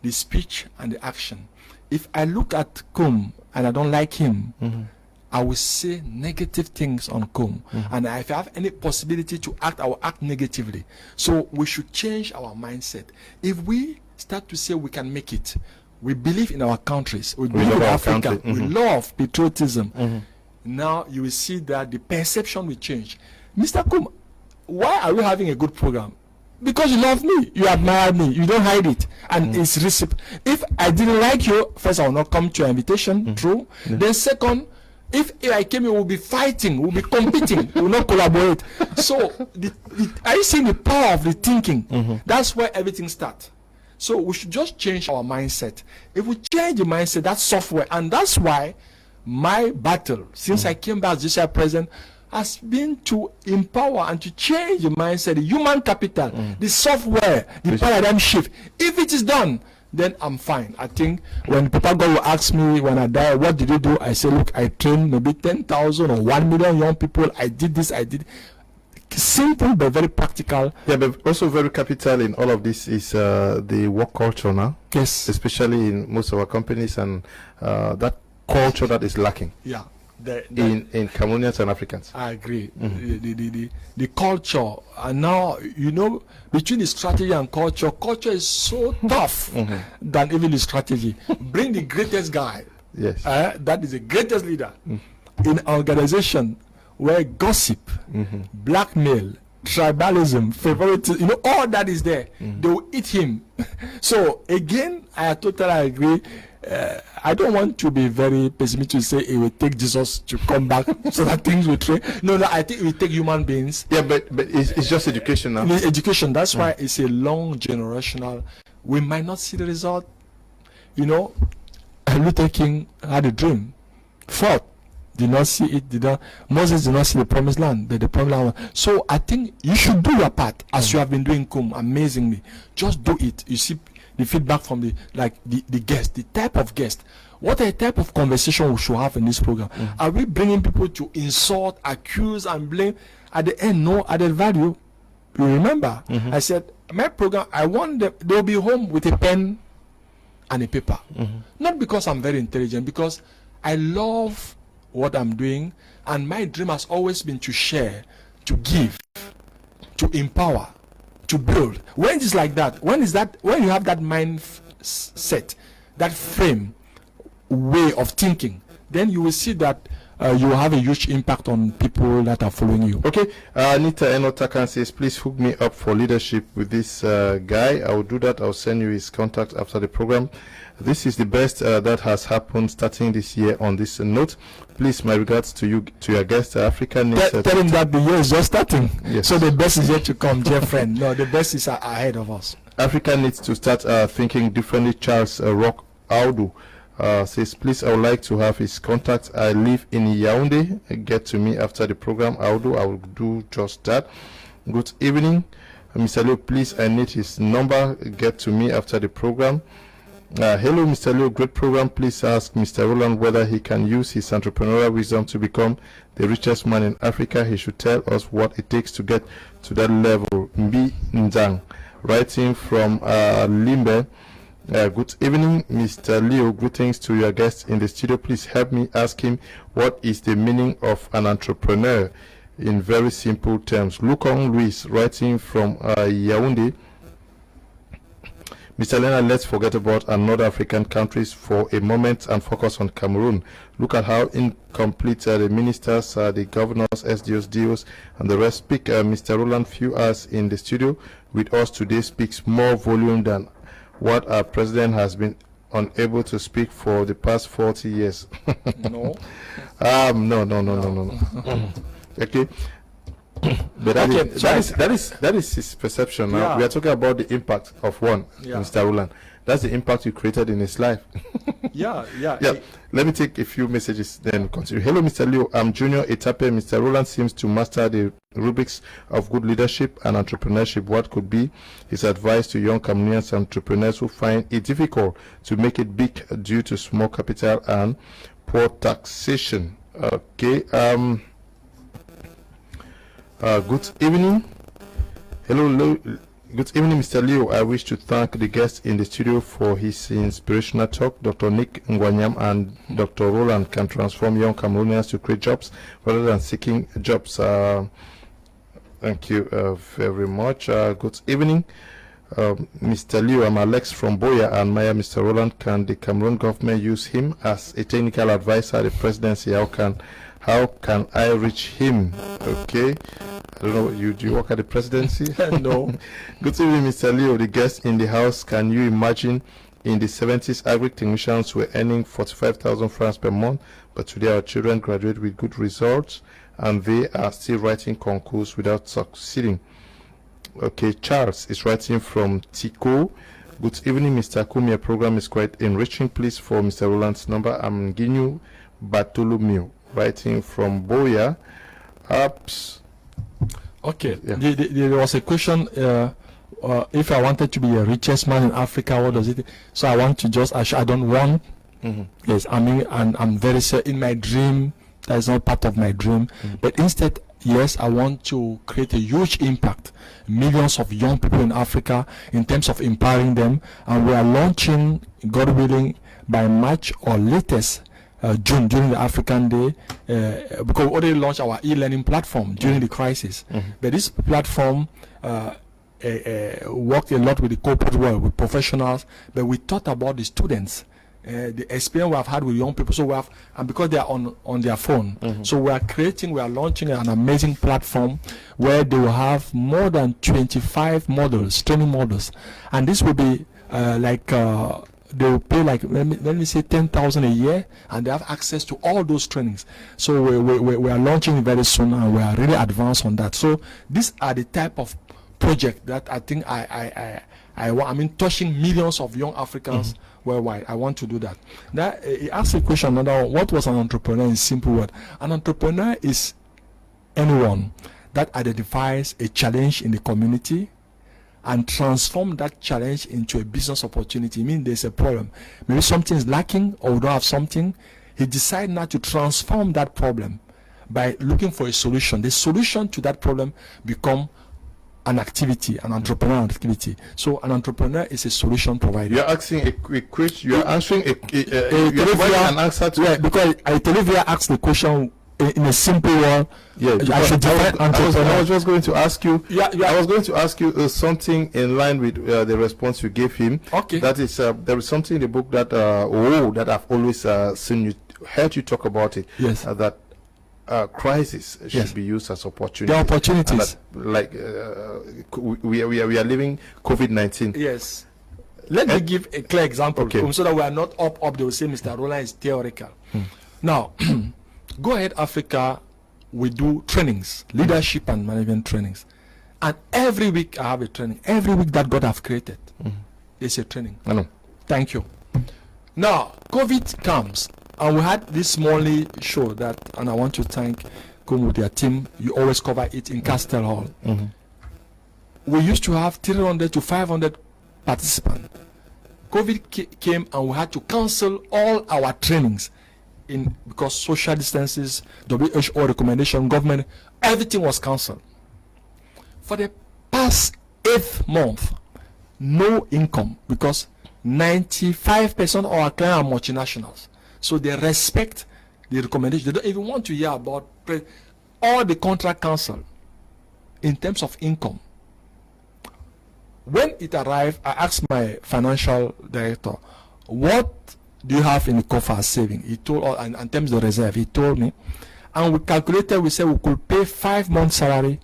the speech, and the action. If I look at Kum and I don't like him, I will say negative things on Kum. And if I have any possibility to act, I will act negatively. So we should change our mindset. If we start to say we can make it, we believe in our countries, we believe in Africa, we love patriotism. Now you will see that the perception will change. Mr. Kum, why are we having a good program? Because you love me, you admire me, you don't hide it, and it's reciprocal. If I didn't like you, first I will not come to your invitation, true. Then second, if I came here, we'll be fighting, we'll be competing, we'll not collaborate. So, are you seeing the power of the thinking? That's where everything starts. So, we should just change our mindset. If we change the mindset, that's software. And that's why my battle, since I came back this year president, has been to empower and to change the mindset, the human capital, the software, the paradigm shift. If it is done, then I'm fine. I think when Papa God will ask me when I die, what did you do? I say, look, I trained maybe 10,000 or 1 million young people. I did this, I did. Simple but very practical. Yeah, but also very capital in all of this is the work culture now. Yes. Especially in most of our companies, and that culture that is lacking. Yeah. In Cameroonians and Africans. I agree. The culture, and now, you know, between the strategy and culture is so tough than even the strategy. Bring the greatest guy. Yes. That is the greatest leader. In an organization where gossip, blackmail, tribalism, favoritism, you know, all that is there. They will eat him. So, again, I totally agree. I don't want to be very pessimistic to say it will take Jesus to come back so that things will change. No, I think it will take human beings. Yeah, but it's just education now. It's education. That's why it's a long generational. We might not see the result. You know, Luther King had a dream. Fought. Did not see it. Moses did not see the promised land. But the promised land. So I think you should do your part as you have been doing, Kum, amazingly. Just do it. You see the feedback from the guest, the type of guest. What a type of conversation we should have in this program. Are we bringing people to insult, accuse, and blame? At the end, no added value. You remember, I said, my program, I want them, they'll be home with a pen and a paper. Not because I'm very intelligent, because I love what I'm doing, and my dream has always been to share, to give, to empower, to build. When it's like that, when you have that mindset, that frame, way of thinking, then you will see that you will have a huge impact on people that are following you. Okay, Anita Enotakan says, please hook me up for leadership with this guy. I will do that. I'll send you his contact after the program. This is the best that has happened starting this year on this note. Please, my regards to you, to your guest, African. Tell him that the year is just starting. Yes. So the best is yet to come, dear friend. No, the best is ahead of us. Africa needs to start thinking differently. Charles Rock Audu says, please, I would like to have his contact. I live in Yaoundé. Get to me after the program. Audu, I will do just that. Good evening. Mr. Leo, please, I need his number. Get to me after the program. Hello, Mr. Leo, great program. Please ask Mr. Roland whether he can use his entrepreneurial wisdom to become the richest man in Africa. He should tell us what it takes to get to that level. Mbi Ndang, writing from Limbe. Good evening, Mr. Leo. Greetings to your guests in the studio. Please help me ask him what is the meaning of an entrepreneur in very simple terms. Lukong Luis, writing from Yaoundé. Mr. Leonard, let's forget about another African countries for a moment and focus on Cameroon. Look at how incomplete the ministers, the governors, SDOs, DOs, and the rest speak. Mr. Roland, few hours in the studio with us today speaks more volume than what our president has been unable to speak for the past 40 years. No. No. Okay. But that is his perception. Now we are talking about the impact of Mr. Roland. That's the impact you created in his life. Yeah. Let me take a few messages, then continue. Hello, Mr. Leo. I'm Junior Etape. Mr. Roland seems to master the rubrics of good leadership and entrepreneurship. What could be his advice to young Cameroonian entrepreneurs who find it difficult to make it big due to small capital and poor taxation? Okay. Good evening. Hello. Good evening, Mr. Leo. I wish to thank the guest in the studio for his inspirational talk. Dr. Nick Ngwanyam and Dr. Roland can transform young Cameroonians to create jobs rather than seeking jobs. Thank you very much. Good evening, Mr. Leo. I'm Alex from Boya and Maya. Mr. Roland, can the Cameroon government use him as a technical advisor at the presidency? How can I reach him? Okay. I don't know, do you work at the presidency? No. Good evening, Mr. Leo, the guest in the house. Can you imagine in the 70s, agric technicians were earning 45,000 francs per month, but today our children graduate with good results and they are still writing concours without succeeding. Okay, Charles is writing from Tico. Good evening, Mr. Kmer. Your program is quite enriching. Please, for Mr. Roland's number, I'm Ginu Bartholomew, writing from Boya. Okay, there was a question, if I wanted to be the richest man in Africa, what does it? So I want to just, I don't want, yes, I mean, and I'm very in my dream, that is not part of my dream, but instead, yes, I want to create a huge impact, millions of young people in Africa in terms of empowering them, and we are launching, God willing, by March or latest, June, during the African Day, because we already launched our e-learning platform during the crisis. But this platform worked a lot with the corporate world, with professionals, but we thought about the students, the experience we have had with young people. So we have, and because they are on their phone, so we are launching an amazing platform where they will have more than 25 models, training models, and this will be they will pay like let me say 10,000 a year, and they have access to all those trainings. So we are launching very soon, and we are really advanced on that. So these are the type of project that I think I mean, touching millions of young Africans worldwide. I want to do that. Now he asked a question, another one, what was an entrepreneur in simple word? An entrepreneur is anyone that identifies a challenge in the community and transform that challenge into a business opportunity. I mean, there's a problem. Maybe something is lacking or we don't have something. He decides now to transform that problem by looking for a solution. The solution to that problem become an activity, an entrepreneurial activity. So an entrepreneur is a solution provider. You're asking a question. You're answering you're providing an answer to it. Because Televia asked the question in a simple word. Yeah, I was just going to ask you. I was going to ask you something in line with the response you gave him. Okay. That is, there is something in the book that that I've always heard you talk about it. Yes. That crisis should be used as opportunities. The opportunities. Like we are living COVID-19. Yes. Let me give a clear example, so that we are not up. They will say Mr. Roland is theoretical. Now. Go Ahead Africa, we do trainings, leadership and management trainings. And every week I have a training. Every week that God have created is a training. I know. Thank you. Now, COVID comes, and we had this small show that, and I want to thank Kumu, their team. You always cover it in Castle Hall. we used to have 300 to 500 participants. COVID came and we had to cancel all our trainings because social distances, WHO recommendation, government, everything was cancelled. For the past 8th month, no income, because 95% of our clients are multinationals. So they respect the recommendation. They don't even want to hear about all the contract cancelled in terms of income. When it arrived, I asked my financial director, what do you have in the coffer saving? He told us, and in terms of reserve, he told me, and we calculated, we said we could pay 5 months salary,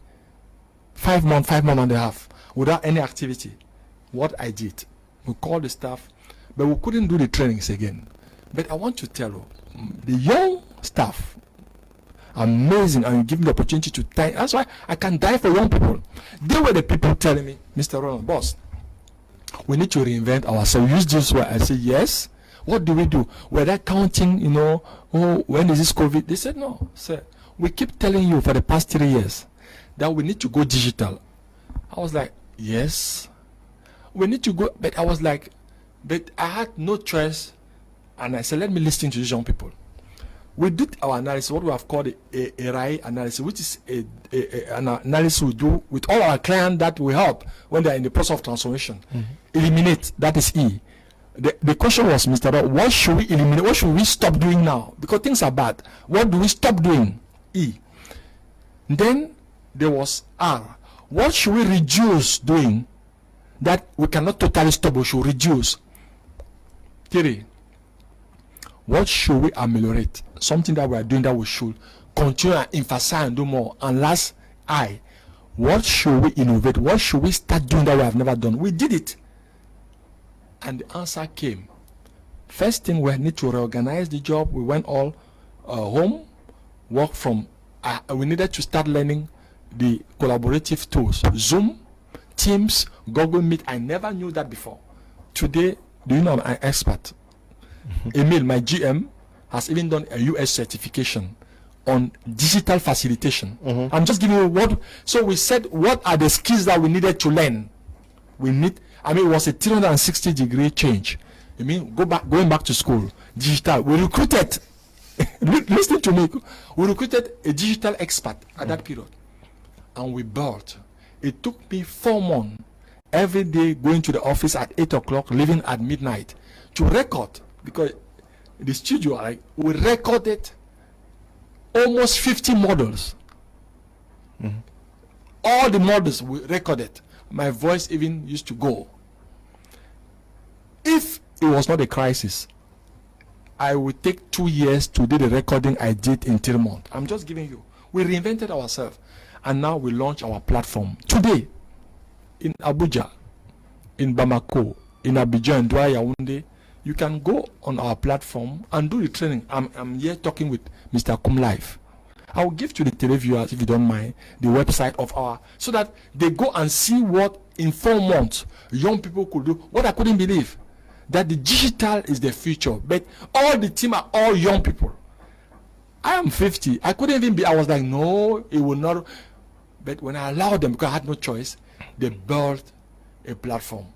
5 months and a half, without any activity. What I did, we called the staff, but we couldn't do the trainings again. But I want to tell you, the young staff, amazing, and give me the opportunity to die. That's why I can die for young people. They were the people telling me, Mr. Ronald, boss, we need to reinvent ourselves. Use this word. I said, yes. What do we do? Were they counting, oh, when is this COVID? They said, no, sir. We keep telling you for the past 3 years that we need to go digital. I was like, yes, we need to go. But I was like, but I had no choice. And I said, let me listen to these young people. We did our analysis, what we have called a RAI analysis, which is an analysis we do with all our clients that we help when they are in the process of transformation. Eliminate, that is E. The question was, Mr. Rob, what should we eliminate? What should we stop doing now? Because things are bad. What do we stop doing? E. Then there was R. What should we reduce doing that we cannot totally stop, we should reduce? 3. What should we ameliorate? Something that we are doing that we should continue and emphasize and do more. And last, I. What should we innovate? What should we start doing that we have never done? We did it. And the answer came. First thing, we need to reorganize the job. We went all home, work from, we needed to start learning the collaborative tools. Zoom, Teams, Google Meet. I never knew that before. Today, do you know I'm an expert? Emil, my GM, has even done a US certification on digital facilitation. I'm just giving you what. So we said, what are the skills that we needed to learn? We need, it was a 360-degree change. Going back to school, digital. We recruited, listen to me, we recruited a digital expert at that period. And we built. It took me 4 months, every day going to the office at 8 o'clock, leaving at midnight, to record. Because the studio, we recorded almost 50 models. All the models we recorded. My voice even used to go. If it was not a crisis, I would take 2 years to do the recording I did in 3 months. I'm just giving you. We reinvented ourselves. And now we launch our platform. Today, in Abuja, in Bamako, in Abidjan, Douala, Yaoundé, you can go on our platform and do the training. I'm here talking with Mr. Kum Live. I will give to the televiewers, if you don't mind, the website of our, so that they go and see what in 4 months young people could do. What I couldn't believe, that the digital is the future, but all the team are all young people. I am 50. I couldn't even be, I was like, no, it will not. But when I allowed them, because I had no choice, they built a platform.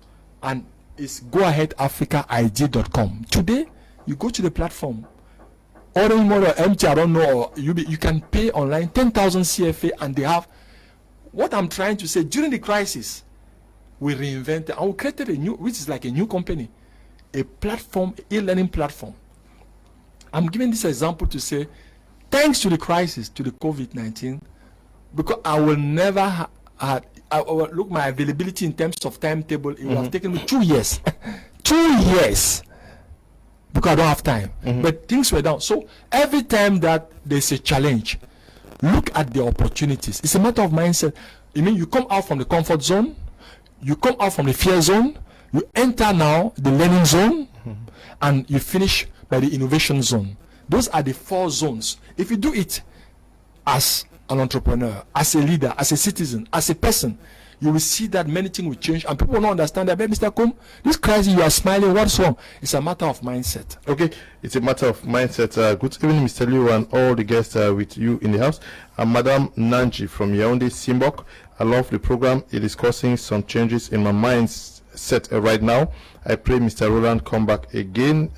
And it's goaheadafricaig.com. Today, you go to the platform, orange model, empty, I don't know, or you can pay online 10,000 CFA, and they have, what I'm trying to say, during the crisis, we reinvented, and we created a new, which is like a new company, a platform, e-learning platform. I'm giving this example to say, thanks to the crisis, to the COVID-19, because I will never look, my availability in terms of timetable, it would have taken me 2 years. 2 years. Because I don't have time. But things were down. So every time that there's a challenge, look at the opportunities. It's a matter of mindset. You come out from the comfort zone, you come out from the fear zone, you enter now the learning zone, and you finish by the innovation zone. Those are the 4 zones. If you do it as an entrepreneur, as a leader, as a citizen, as a person, you will see that many things will change, and people will not understand that. But Mr. Kum, this crisis, you are smiling, what's wrong? It's a matter of mindset. Okay, it's a matter of mindset. Good evening, Mr. Liu, and all the guests with you in the house. Madam Nanji from Yaoundé Simbok, I love the program. It is causing some changes in my mindset right now. I pray Mr. Roland come back again.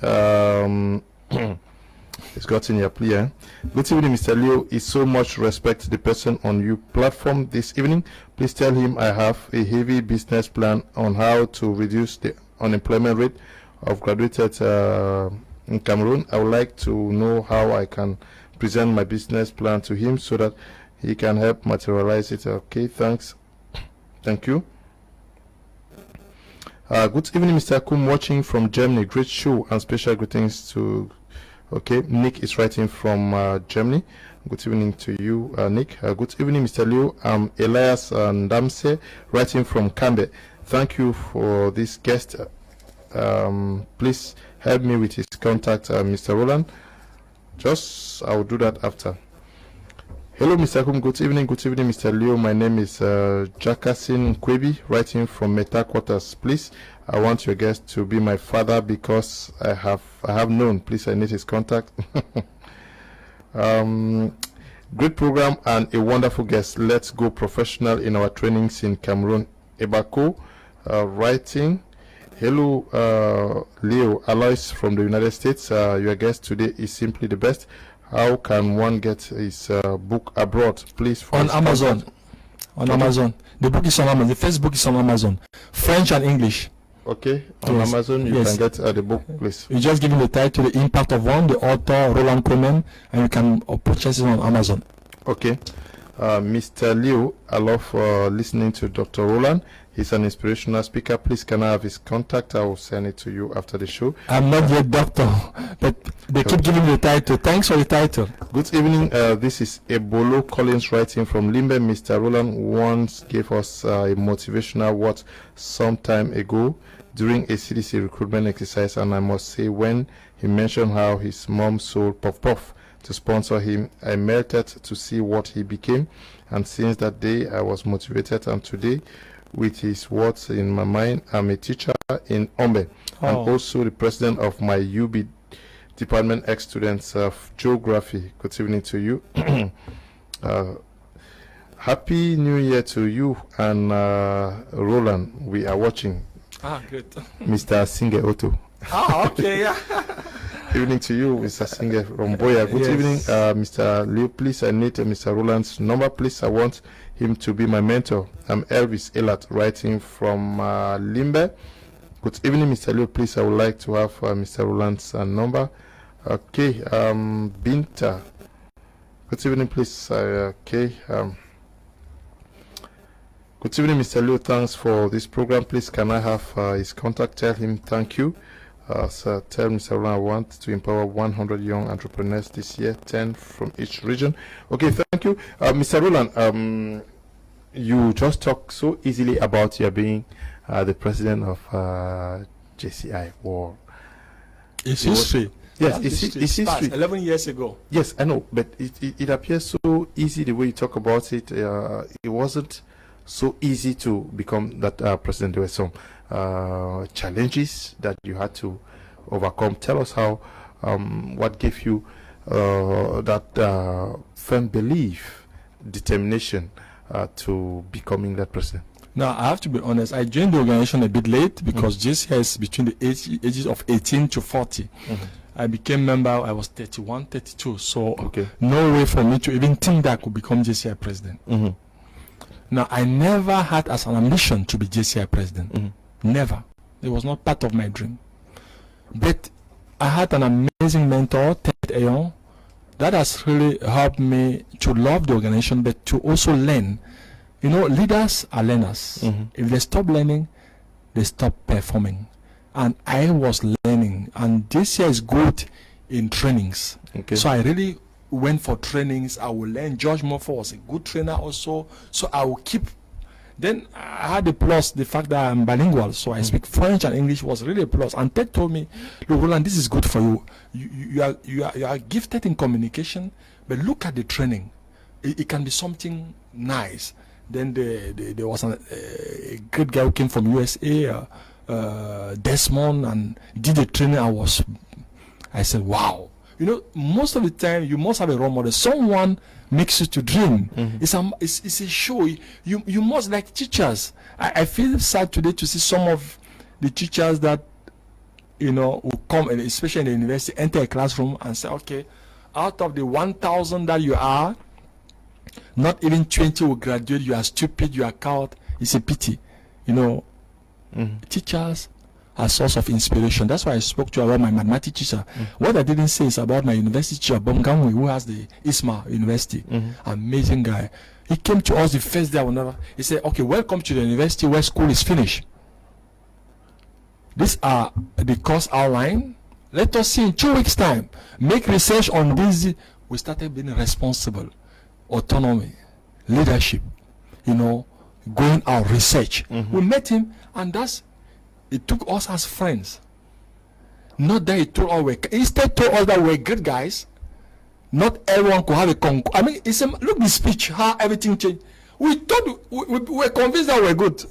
It's gotten your plea. Eh? Good evening, Mr. Leo. Is so much respect the person on your platform this evening. Please tell him I have a heavy business plan on how to reduce the unemployment rate of graduated in Cameroon. I would like to know how I can present my business plan to him so that he can help materialize it. Okay, thanks. Thank you. Good evening, Mr. Kum, watching from Germany. Great show and special greetings to. Okay, Nick is writing from Germany. Good evening to you, Nick. Good evening, Mr. Liu. I'm Elias Ndamse, writing from Kamer. Thank you for this guest. Please help me with his contact, Mr. Roland. I will do that after. Hello, Mr. Kum. Good evening, Mr. Leo. My name is Jakasin Kwebi, writing from Meta Quarters. Please, I want your guest to be my father because I have known. Please, I need his contact. Great program and a wonderful guest. Let's go professional in our trainings in Cameroon. Ebako, writing. Hello, Leo. Alois from the United States. Your guest today is simply the best. How can one get his book abroad, please? On Amazon. On Amazon. The book is on Amazon. The first book is on Amazon. French and English. Okay. On Amazon, you can get the book, please. You just give him the title, The Impact of One, the author, Roland Kmer, and you can purchase it on Amazon. Okay. Mr. Leo, I love listening to Dr. Roland. He's an inspirational speaker. Please, can I have his contact? I will send it to you after the show. I'm not yet doctor, but they keep giving me the title. Thanks for the title. Good evening. This is Ebolo Collins writing from Limbe. Mr. Roland once gave us a motivational word some time ago during a CDC recruitment exercise, and I must say when he mentioned how his mom sold puff puff to sponsor him, I melted to see what he became, and since that day I was motivated, and today with his words in my mind, I'm a teacher in Ombe and also the president of my UB department, ex-students of geography. Good evening to you. Happy New Year to you and Roland. We are watching. Good. Mr. Singer Otto. Okay, yeah. Evening to you, Mr. Singer from Boya. Good evening, Mr. Leo. Please, I need Mr. Roland's number. Please, I want him to be my mentor. I'm Elvis Elat, writing from Limbe. Good evening, Mr. Leo. Please, I would like to have Mr. Roland's number. Okay, Binta. Good evening, please. Okay. Good evening, Mr. Leo. Thanks for this program. Please, can I have his contact? Tell him thank you. So tell Mr. Roland I want to empower 100 young entrepreneurs this year, 10 from each region. Okay, thank you. Mr. Roland, you just talk so easily about your being the president of JCI. Or it's history. Yes, it's history. 11 years ago. Yes, I know, but it appears so easy the way you talk about it. It wasn't so easy to become that president. There were some challenges that you had to overcome. Tell us how, what gave you that firm belief, determination to becoming that president. Now, I have to be honest, I joined the organization a bit late because JCI is between the ages of 18 to 40. I became member, I was 31, 32, so no way for me to even think that I could become JCI president. Now, I never had as an ambition to be JCI president. Never. It was not part of my dream. But I had an amazing mentor, Ted Ayon, that has really helped me to love the organization, but to also learn. You know, leaders are learners. If they stop learning, they stop performing. And I was learning. And this year is good in trainings. So I really went for trainings. I will learn. George Mofo was a good trainer also. So I will keep. Then I had a plus, the fact that I'm bilingual, so I speak French and English was really a plus. And Ted told me, look, Roland, this is good for you. You are gifted in communication, but look at the training. It can be something nice. Then there was a great guy who came from USA, Desmond, and did the training. I said, wow. You know, most of the time you must have a role model. Someone makes you to dream. It's a show. You must, like teachers. I feel sad today to see some of the teachers that, you know, who come, especially in the university, enter a classroom and say, okay, out of the 1,000 that you are, not even 20 will graduate. You are stupid. You are coward. It's a pity. You know, teachers are a source of inspiration. That's why I spoke to you about my mathematics teacher. What I didn't say is about my university teacher, Bongamwe, who has the ISMA University. Amazing guy. He came to us the first day. He said, okay, welcome to the university where school is finished. These are the course outline. Let us see in 2 weeks' time. Make research on this. We started being responsible. Autonomy, leadership, you know, going out, research. We met him, and it took us as friends. Not that he told us instead told us that we're great guys. Not everyone could have a concourse. I mean, look the speech, how everything changed. We were convinced that we're good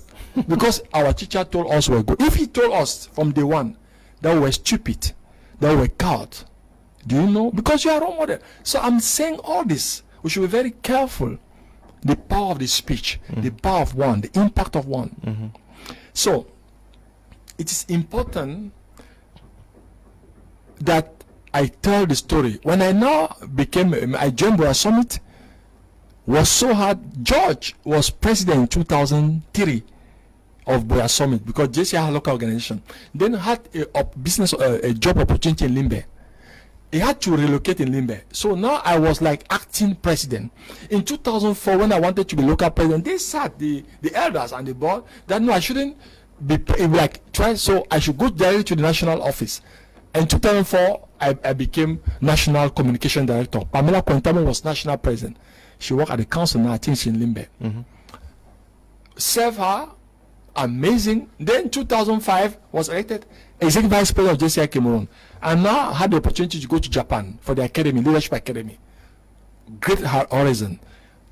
because our teacher told us we're good. If he told us from day one that we're stupid, that we're coward, do you know? Because you are a role model. So I'm saying all this. We should be very careful. The power of the speech, the power of one, the impact of one. So it is important that I tell the story. When I I joined Boya Summit, was so hard. George was president in 2003 of Boya Summit because JCI had a local organization. Then had a job opportunity in Limbe. He had to relocate in Limbe. So now I was like acting president. In 2004, when I wanted to be local president, they sat, the elders and the board, that no, I shouldn't be so I should go directly to the national office. In 2004, I became national communication director. Pamela Quintamo was national president. She worked at the council now, I think she's in Limbe. Serve her, amazing. Then 2005 was elected executive vice president of JCI Cameroon. And now I had the opportunity to go to Japan for the academy, leadership academy. Great horizon.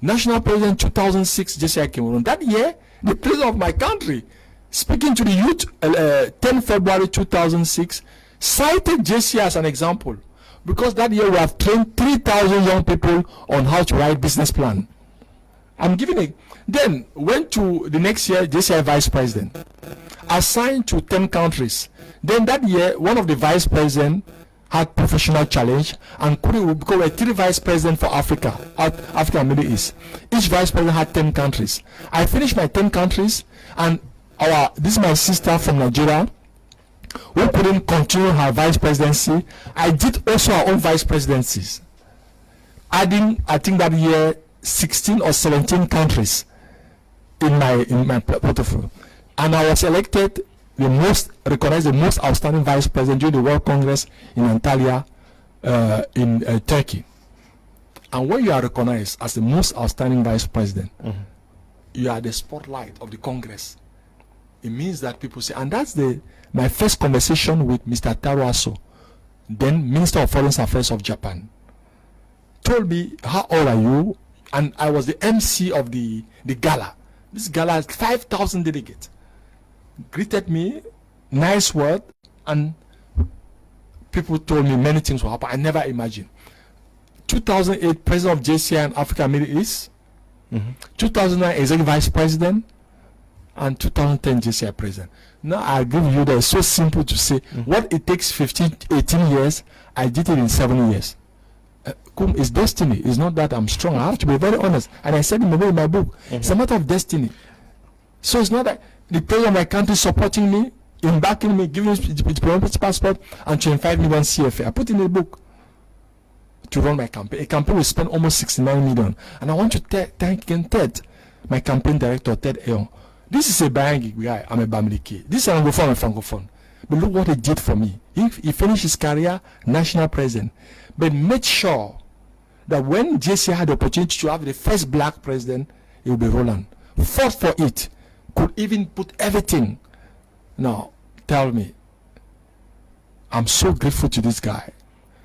National president 2006 JCI Cameroon. That year, the president of my country, speaking to the youth 10 February 2006, cited JCI as an example. Because that year we have trained 3,000 young people on how to write business plan. I'm giving it. Then went to the next year, JCI vice president. Assigned to 10 countries. Then that year, one of the vice presidents had professional challenge and couldn't, because we're 3 vice presidents for Africa and Middle East. Each vice president had 10 countries. I finished my 10 countries, and this is my sister from Nigeria who couldn't continue her vice presidency. I did also our own vice presidencies, adding, I think that year, 16 or 17 countries in my portfolio. And I was elected recognized the most outstanding vice president during the World Congress in Antalya in Turkey. And when you are recognized as the most outstanding vice president, you are the spotlight of the Congress. It means that people say, and that's my first conversation with Mr. Taro Aso, then Minister of Foreign Affairs of Japan, told me, how old are you? And I was the MC of the gala. This gala has 5,000 delegates. Greeted me, nice word, and people told me many things will happen I never imagined. 2008, president of JCI and Africa and Middle East. 2009, executive vice president. And 2010, JCI president. Now I give you that. It's so simple to say. What it takes 15, 18 years, I did it in 7 years. It's destiny. It's not that I'm strong. I have to be very honest. And I said in my book, it's a matter of destiny. So it's not that the president of my country supporting me, embarking me, giving me his passport, and 25 million CFA. I put in the book to run my campaign. A campaign will spend almost 69 million. And I want to thank again Ted, my campaign director, Ted Eon. This is a Bayangi guy. I'm a Bamileke. This is an Anglophone and Francophone. But look what he did for me. He finished his career national president, but made sure that when JCI had the opportunity to have the first black president, it would be Roland. Fought for it. Could even put everything. Now, tell me. I'm so grateful to this guy.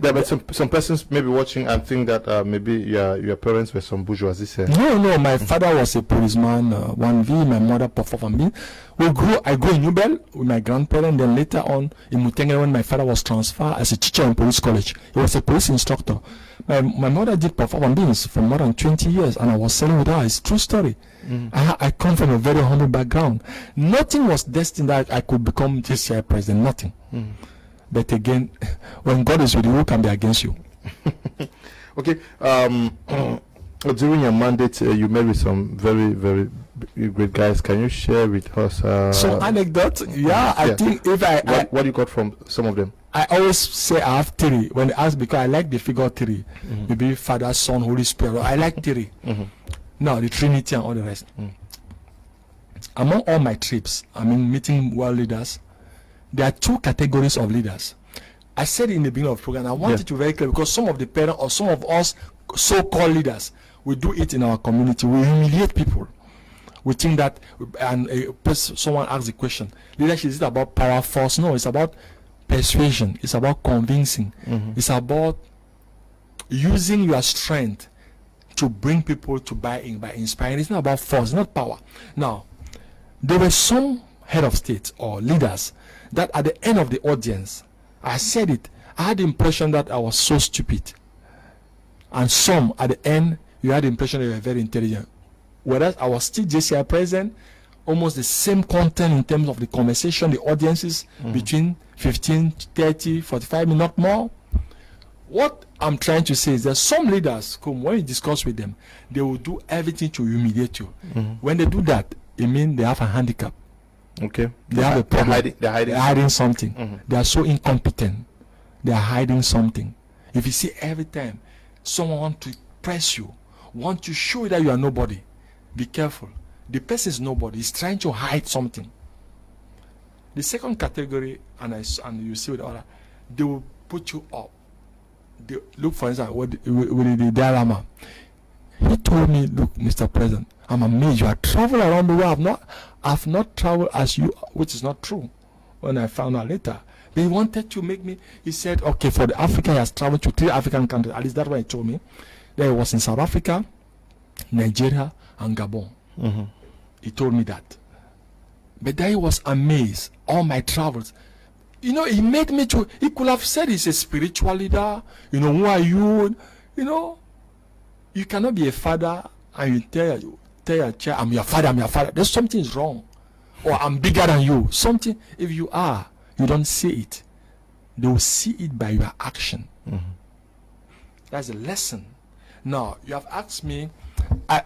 Yeah, but some persons may be watching and think that maybe your parents were some bourgeoisie. No, my father was a policeman, 1V, my mother performed me. I grew in Nubel with my grandparents, then later on in Mutengere when my father was transferred as a teacher in police college. He was a police instructor. My mother did perform beans for more than 20 years and I was selling with her. It's a true story. I come from a very humble background. Nothing was destined that I could become JCI president, nothing. But again, when God is with you, who can be against you? Okay. During your mandate, you met with some very, very great guys. Can you share with us some anecdote? I think if what you got from some of them? I always say I have three. When they ask, because I like the figure three. Maybe Father, Son, Holy Spirit. I like three. Now the Trinity and all the rest. Among all my trips, meeting world leaders, there are two categories of leaders. I said in the beginning of the program, I want it to be very clear because some of the parents or some of us so-called leaders, we do it in our community. We humiliate people. We think that, and someone asked the question, leadership is it about power, force? No, it's about persuasion. It's about convincing. It's about using your strength to bring people to buy in by inspiring. It's not about force, it's not power. Now, there were some head of state or leaders that at the end of the audience, I said it, I had the impression that I was so stupid. And some at the end, you had the impression they were very intelligent. Whereas I was still JCI president, almost the same content in terms of the conversation, the audiences between 15, 30, 45 minutes, not more. What I'm trying to say is that some leaders, when you discuss with them, they will do everything to humiliate you. When they do that, it means they have a handicap. Okay. They have a problem. They're hiding something. They are so incompetent. They are hiding something. If you see every time someone wants to press you, want to show you that you are nobody, be careful. The person is nobody. He's trying to hide something. The second category, and you see with other, they will put you up. They look, for instance, with the dilemma. He told me, look, Mr. President, I'm amazed. You are traveling around the world. I've not traveled as you, which is not true. When I found out later, they wanted to make me. He said, okay, for the Africa, he has traveled to 3 African countries. At least that's what he told me. Then he was in South Africa, Nigeria, and Gabon. He told me that. But then he was amazed. All my travels. He made me to. He could have said he's a spiritual leader. Who are you? You cannot be a father and you tell your child, I'm your father. There's something wrong. Or I'm bigger than you. Something, if you are, you don't see it. They will see it by your action. That's a lesson. Now, you have asked me,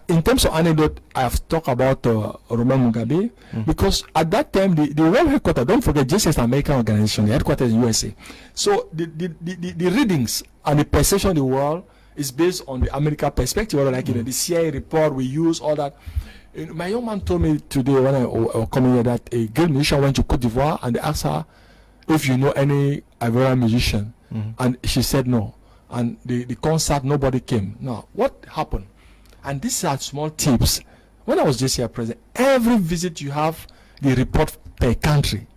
in terms of anecdote, I have talked about Romain Mugabe, because at that time, the world headquarters, don't forget, JCI is an American organization, the headquarters in USA. So the readings and the perception of the world is based on the American perspective, or like the CIA report we use, all that. My young man told me today when I was coming here that a girl musician went to Cote d'Ivoire and they asked her if you know any Ivorian musician, and she said no. And the concert, nobody came. Now, what happened? And these are small tips. When I was JCI president, every visit you have the report per country.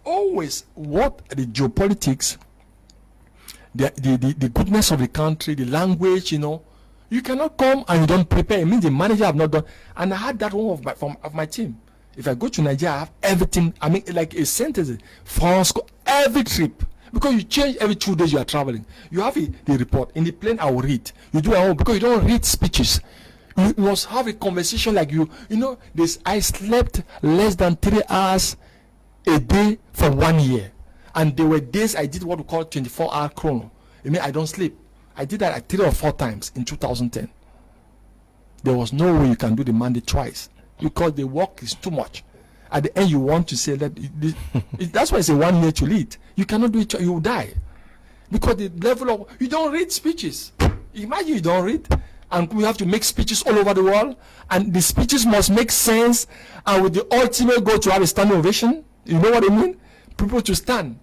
Always what the geopolitics, the goodness of the country, the language, you cannot come and you don't prepare. It means the manager have not done. And I had that one of my team. If I go to Nigeria, I have everything. Like a sentence, France, every trip. Because you change every 2 days you are traveling. You have the report. In the plane, I will read. You do at home because you don't read speeches. You must have a conversation like I slept less than 3 hours a day for 1 year. And there were days I did what we call 24-hour chrono. I don't sleep. I did that like 3 or 4 times in 2010. There was no way you can do the mandate twice because the work is too much. At the end, you want to say that that's why it's a 1 year to lead. You cannot do it, you will die. Because the level of, you don't read speeches. Imagine you don't read, and we have to make speeches all over the world, and the speeches must make sense, and with the ultimate goal to have a standing ovation. You know what I mean? People to stand.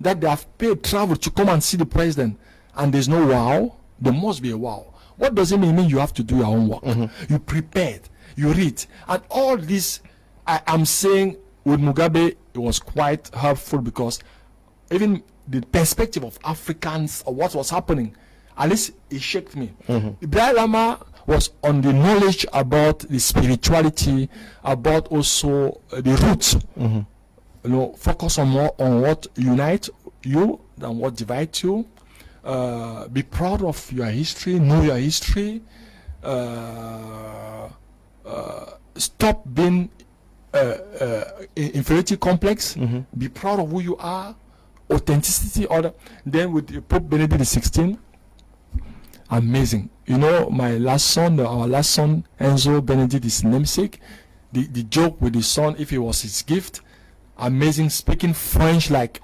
That they have paid travel to come and see the president, and there's no wow. There must be a wow. What does it mean? It means you have to do your own work. You prepared. You read. And all this, I am saying with Mugabe, it was quite helpful because even the perspective of Africans or what was happening, at least it shocked me. Ibrahim Lama was on the knowledge about the spirituality, about also the roots. You know, focus on more on what unites you than what divides you. Be proud of your history, know your history. Stop being inferiority complex. Be proud of who you are. Authenticity. Then with Pope Benedict XVI, amazing. You know, my last son, our last son, Enzo Benedict, is namesake. The joke with the son, if it was his gift, amazing. Speaking French like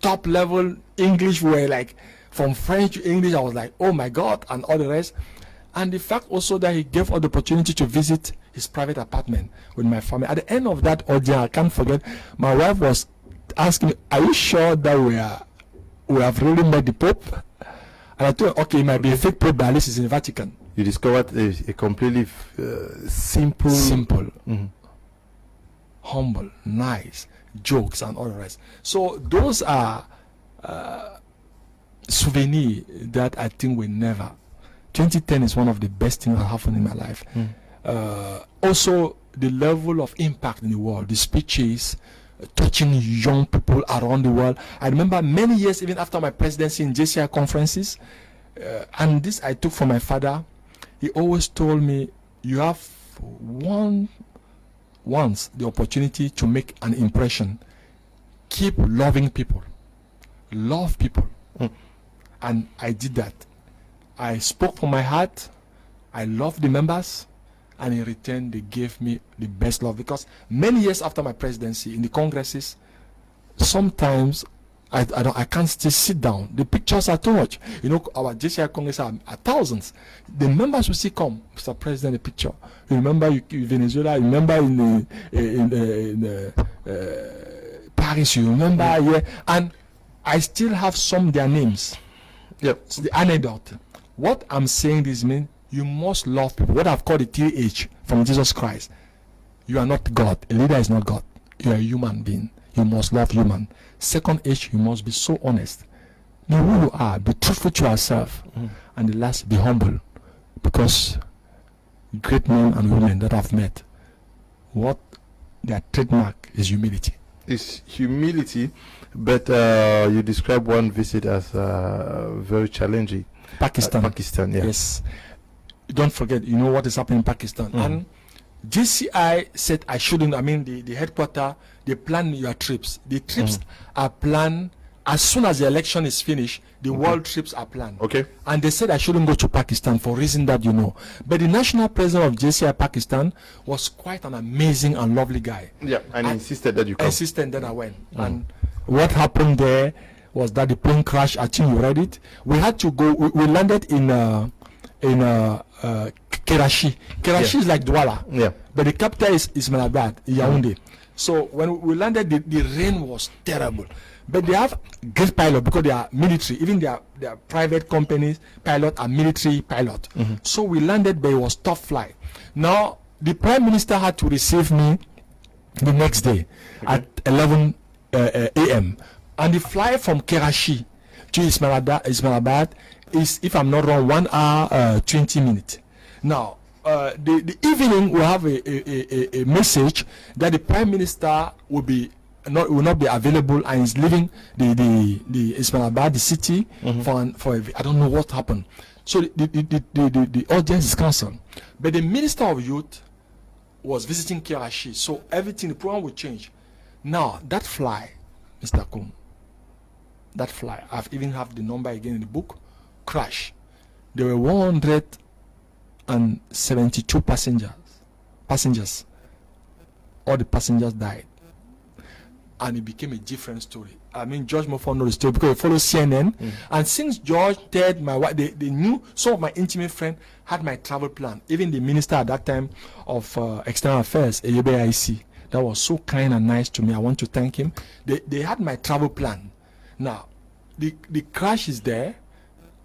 top level, English were like from French to English. I was like, oh my God, and all the rest. And the fact also that he gave us the opportunity to visit his private apartment with my family. At the end of that audience, I can't forget, my wife was asking me, are you sure that we have really met the Pope? And I told her, okay, it might be a fake Pope, but at least it's in the Vatican. You discovered a completely simple, humble, nice jokes and all the rest. So those are souvenirs that I think will never. 2010 is one of the best things that happened in my life. Also, the level of impact in the world, the speeches, touching young people around the world. I remember many years, even after my presidency in JCI conferences, and this I took from my father. He always told me, you have once the opportunity to make an impression. Keep loving people. Love people. And I did that. I spoke from my heart. I loved the members. And in return, they gave me the best love. Because many years after my presidency in the congresses, sometimes I can't still sit down. The pictures are too much. You know, our JCI Congress are thousands. The members will see come, Mr. President, the picture. You remember Venezuela, you remember in Paris, you remember here. And I still have some of their names. Yep. So the anecdote. What I'm saying this means you must love people. What I've called the 3H from Jesus Christ. You are not God. A leader is not God. You are a human being. You must love human. Second H, you must be so honest. Know who you are. Be truthful to yourself. And the last, be humble. Because great men and women that I've met, what their trademark is humility. It's humility, but you describe one visit as very challenging. Pakistan. Pakistan, yeah. Yes. Don't forget, you know what is happening in Pakistan. And GCI said I shouldn't. I mean, the headquarter, they plan your trips. The trips are planned as soon as the election is finished. The world trips are planned. Okay. And they said I shouldn't go to Pakistan for reason that you know. But the national president of JCI Pakistan was quite an amazing and lovely guy. Yeah, and he insisted that you come. Insisted that I went. And what happened there was that the plane crashed. I think you read it. We had to go. We landed in Karachi. Karachi is like Douala. Yeah. But the capital is Ismailabad, Yaoundé. So when we landed, the rain was terrible. But they have great pilot because they are military. Even their private companies, pilot are military pilot. So we landed, but it was tough flight. Now, the prime minister had to receive me the next day at 11 a.m. And the flight from Karachi to Ismailabad is, if I'm not wrong, 1 hour 20 minutes. Now, the evening we have a message that the prime minister will not be available and is leaving the Ismailabad, the city, for I don't know what happened. So the audience is cancelled. But the minister of youth was visiting Karachi, so everything, the program will change. Now that fly, Mr. Kum, that fly, I've even have the number again in the book, crash. There were 172 passengers. All the passengers died. And it became a different story. I mean, George Mofo knows the story because he follows CNN. And since George told my wife, they knew, some of my intimate friends had my travel plan. Even the minister at that time of External Affairs, Eyebe IC, that was so kind and nice to me. I want to thank him. They had my travel plan. Now, the crash is there.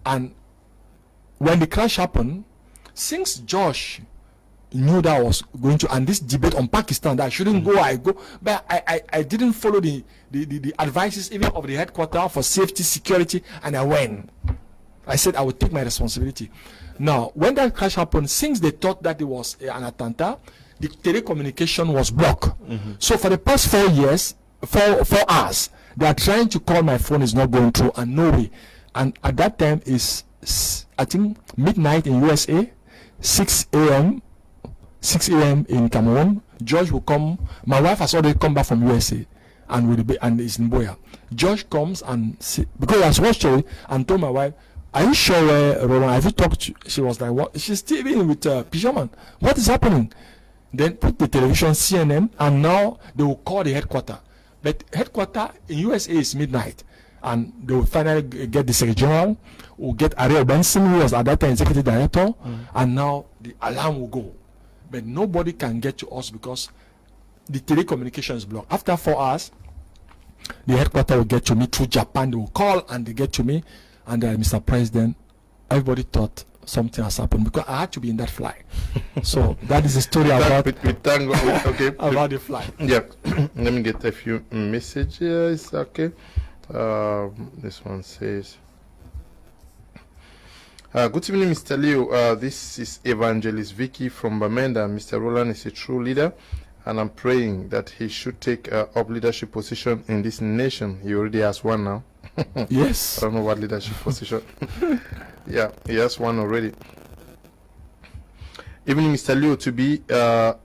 And when the crash happened, since Josh knew that I was going to, and this debate on Pakistan that I shouldn't go, I go, but I didn't follow the advices even of the headquarters for safety, security, and I went. I said I would take my responsibility. Now, when that crash happened, since they thought that it was an attentat, the telecommunication was blocked. So for the past 4 years, 4 hours, they are trying to call my phone, is not going through, and no way. And at that time is, I think, midnight in USA, 6 a.m. in Cameroon. George will come. My wife has already come back from USA and will be, and is in Boya. George comes and because I was watching and told my wife, "Are you sure, Roland? Have you talked to?" She was like, "What?" She's still in with Pijaman. What is happening? Then put the television, CNN, and now they will call the headquarters. But headquarters in USA is midnight, and they will finally get the Secretary General, will get Ariel Benson, who was at that time Executive Director, and now the alarm will go. But nobody can get to us because the telecommunication is blocked. After 4 hours, the headquarters will get to me through Japan. They will call and they get to me, and Mr. President, everybody thought something has happened because I had to be in that flight. So that is the story about okay. about the flight. Yeah, let me get a few messages. Okay, this one says, "Good evening, Mr. Leo. This is Evangelist Vicky from Bamenda. Mr. Roland is a true leader, and I'm praying that he should take up leadership position in this nation. He already has one now." Yes. I don't know what leadership position. Yeah, he has one already. Even Mr. Leo, to be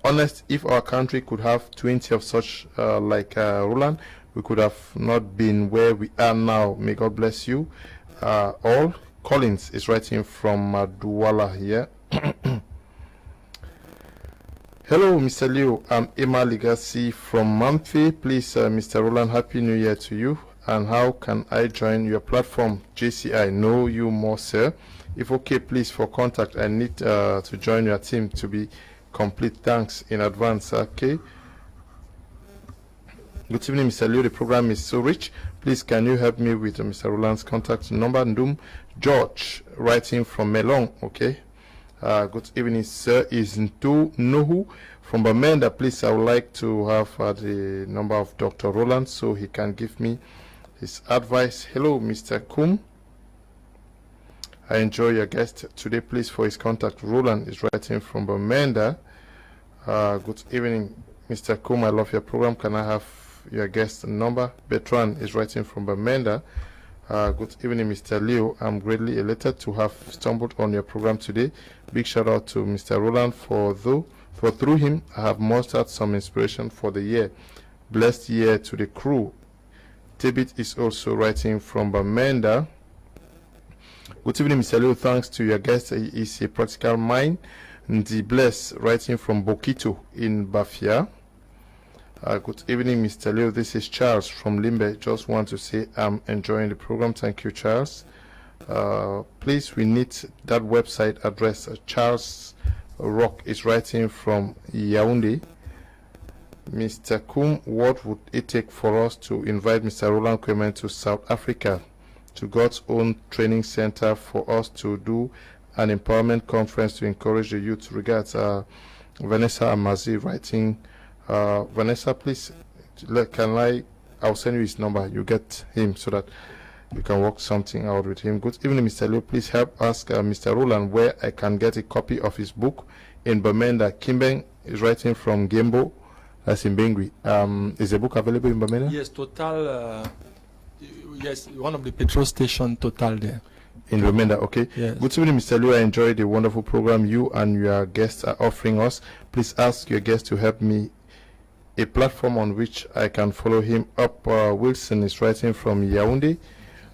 honest, if our country could have 20 of such like Roland, we could have not been where we are now. May God bless you all. Collins is writing from Douala here. Hello, Mr. Leo. I'm Emma Legacy from Mamfe. Please, Mr. Roland, Happy New Year to you. And how can I join your platform? JCI, know you more, sir. If okay, please, for contact, I need to join your team to be complete. Thanks in advance. Okay. Good evening, Mr. Leo. The program is so rich. Please, can you help me with Mr. Roland's contact number? Ndum George, writing from Melon. Okay. Good evening, sir. Is Ntu Nohu from Bamenda. Please, I would like to have the number of Dr. Roland so he can give me his advice. Hello, Mr. Kum. I enjoy your guest today. Please, for his contact. Roland is writing from Bamenda. Good evening, Mr. Kum. I love your program. Can I have your guest number? Bertrand is writing from Bamenda. Good evening, Mr. Leo. I'm greatly elated to have stumbled on your program today. Big shout out to Mr. Roland for through him I have mustered some inspiration for the year. Blessed year to the crew. Tibit is also writing from Bamenda. Good evening, Mr. Leo. Thanks to your guest. He is a practical mind. Ndi Bless writing from Bokito in Bafia. Good evening, Mr. Leo. This is Charles from Limbe. Just want to say I'm enjoying the program. Thank you, Charles. Please, we need that website address. Charles Rock is writing from Yaoundé. Mr. Kum, what would it take for us to invite Mr. Roland Kmer to South Africa, to God's own training center, for us to do an empowerment conference to encourage the youth? Regards, Vanessa Amazi writing. Vanessa, please, I'll send you his number. You get him so that you can work something out with him. Good evening, Mr. Leo. Please help ask Mr. Roland where I can get a copy of his book in Bamenda. Kimbeng is writing from Gembo. That's in Bengui. Is the book available in Bamenda? Yes, Total. Yes, one of the petrol station Total there. In Bamenda, okay. Yes. Good evening, Mr. Leo. I enjoyed the wonderful program you and your guests are offering us. Please ask your guests to help me a platform on which I can follow him up. Wilson is writing from Yaoundé.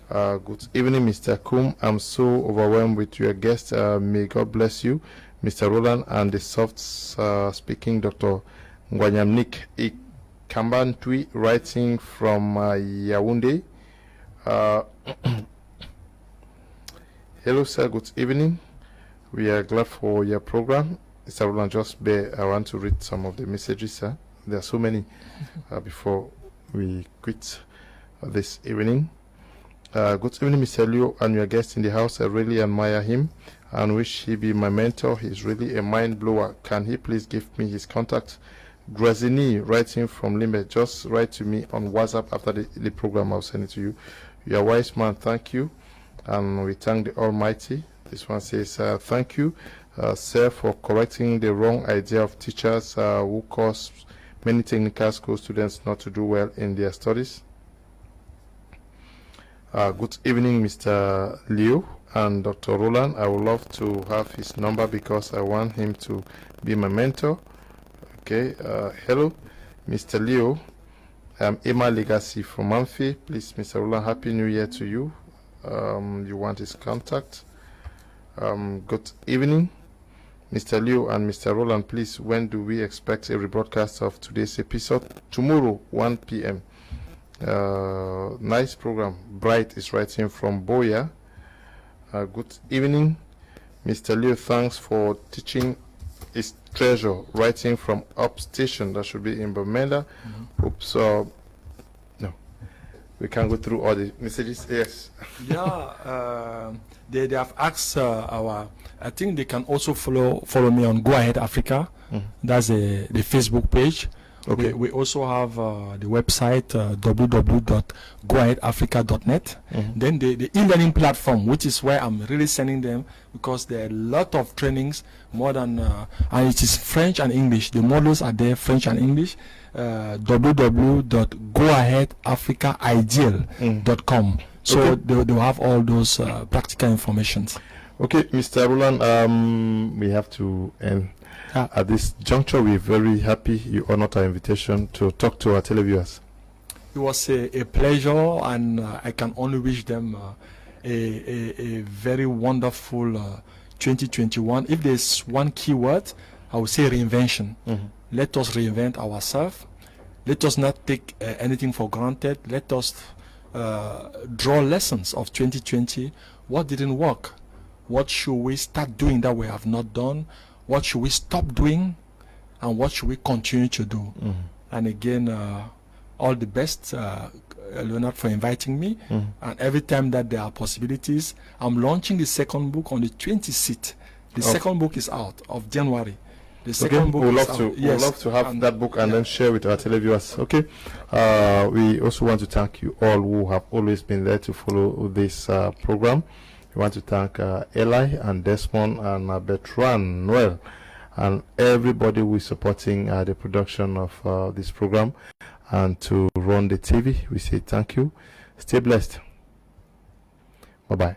Good evening, Mr. Kum. I'm so overwhelmed with your guest. May God bless you, Mr. Roland, and the soft speaking Dr. Ngwanyamnik Ikambantui, writing from Yaoundé. Hello, sir. Good evening. We are glad for your program. Mr. Roland, just bear. I want to read some of the messages, sir. There are so many before we quit this evening. Good evening, Mr. Leo, and your guest in the house. I really admire him and wish he be my mentor. He's really a mind blower. Can he please give me his contact? Grazini, writing from Limbe. Just write to me on WhatsApp after the program. I'll send it to you. You're a wise man. Thank you. And we thank the Almighty. This one says, thank you, sir, for correcting the wrong idea of teachers who cause many technical school students not to do well in their studies. Good evening, Mr. Leo and Dr. Roland. I would love to have his number because I want him to be my mentor. Okay. Hello, Mr. Leo. I'm Emma Legacy from Amphi. Please, Mr. Roland, Happy New Year to you. You want his contact. Good evening, Mr. Leo and Mr. Roland. Please, when do we expect a rebroadcast of today's episode? Tomorrow, 1 p.m. Nice program. Bright is writing from Boya. Good evening, Mr. Leo. Thanks for teaching his treasure. Writing from Up Station. That should be in Bamenda. Oops. No, we can go through all the messages. Yes. Yeah. They have asked I think they can also follow me on Go Ahead Africa. That's the Facebook page. Okay. We also have the website www.goaheadafrica.net. Then the e-learning platform, which is where I'm really sending them, because there are a lot of trainings, more than and it is French and English. The models are there, French and English. www.goaheadafricaideal.com. So okay. They'll have all those practical informations. Okay, Mr. Roland, we have to end. At this juncture, we're very happy you honored our invitation to talk to our televiewers. It was a pleasure, and I can only wish them a very wonderful 2021. If there's one key word, I would say reinvention. Let us reinvent ourselves. Let us not take anything for granted. Let us draw lessons of 2020. What didn't work? What should we start doing that we have not done? What should we stop doing, and what should we continue to do? And again, all the best, Leonard, for inviting me. And every time that there are possibilities, I'm launching the second book on the 26th. The second book is out of January. The second book is out. We'd love to have that book and then share with our televiewers. Okay. We also want to thank you all who have always been there to follow this program. We want to thank Eli and Desmond and Bertrand Noel and everybody who is supporting the production of this program, and to run the TV. We say thank you. Stay blessed. Bye-bye.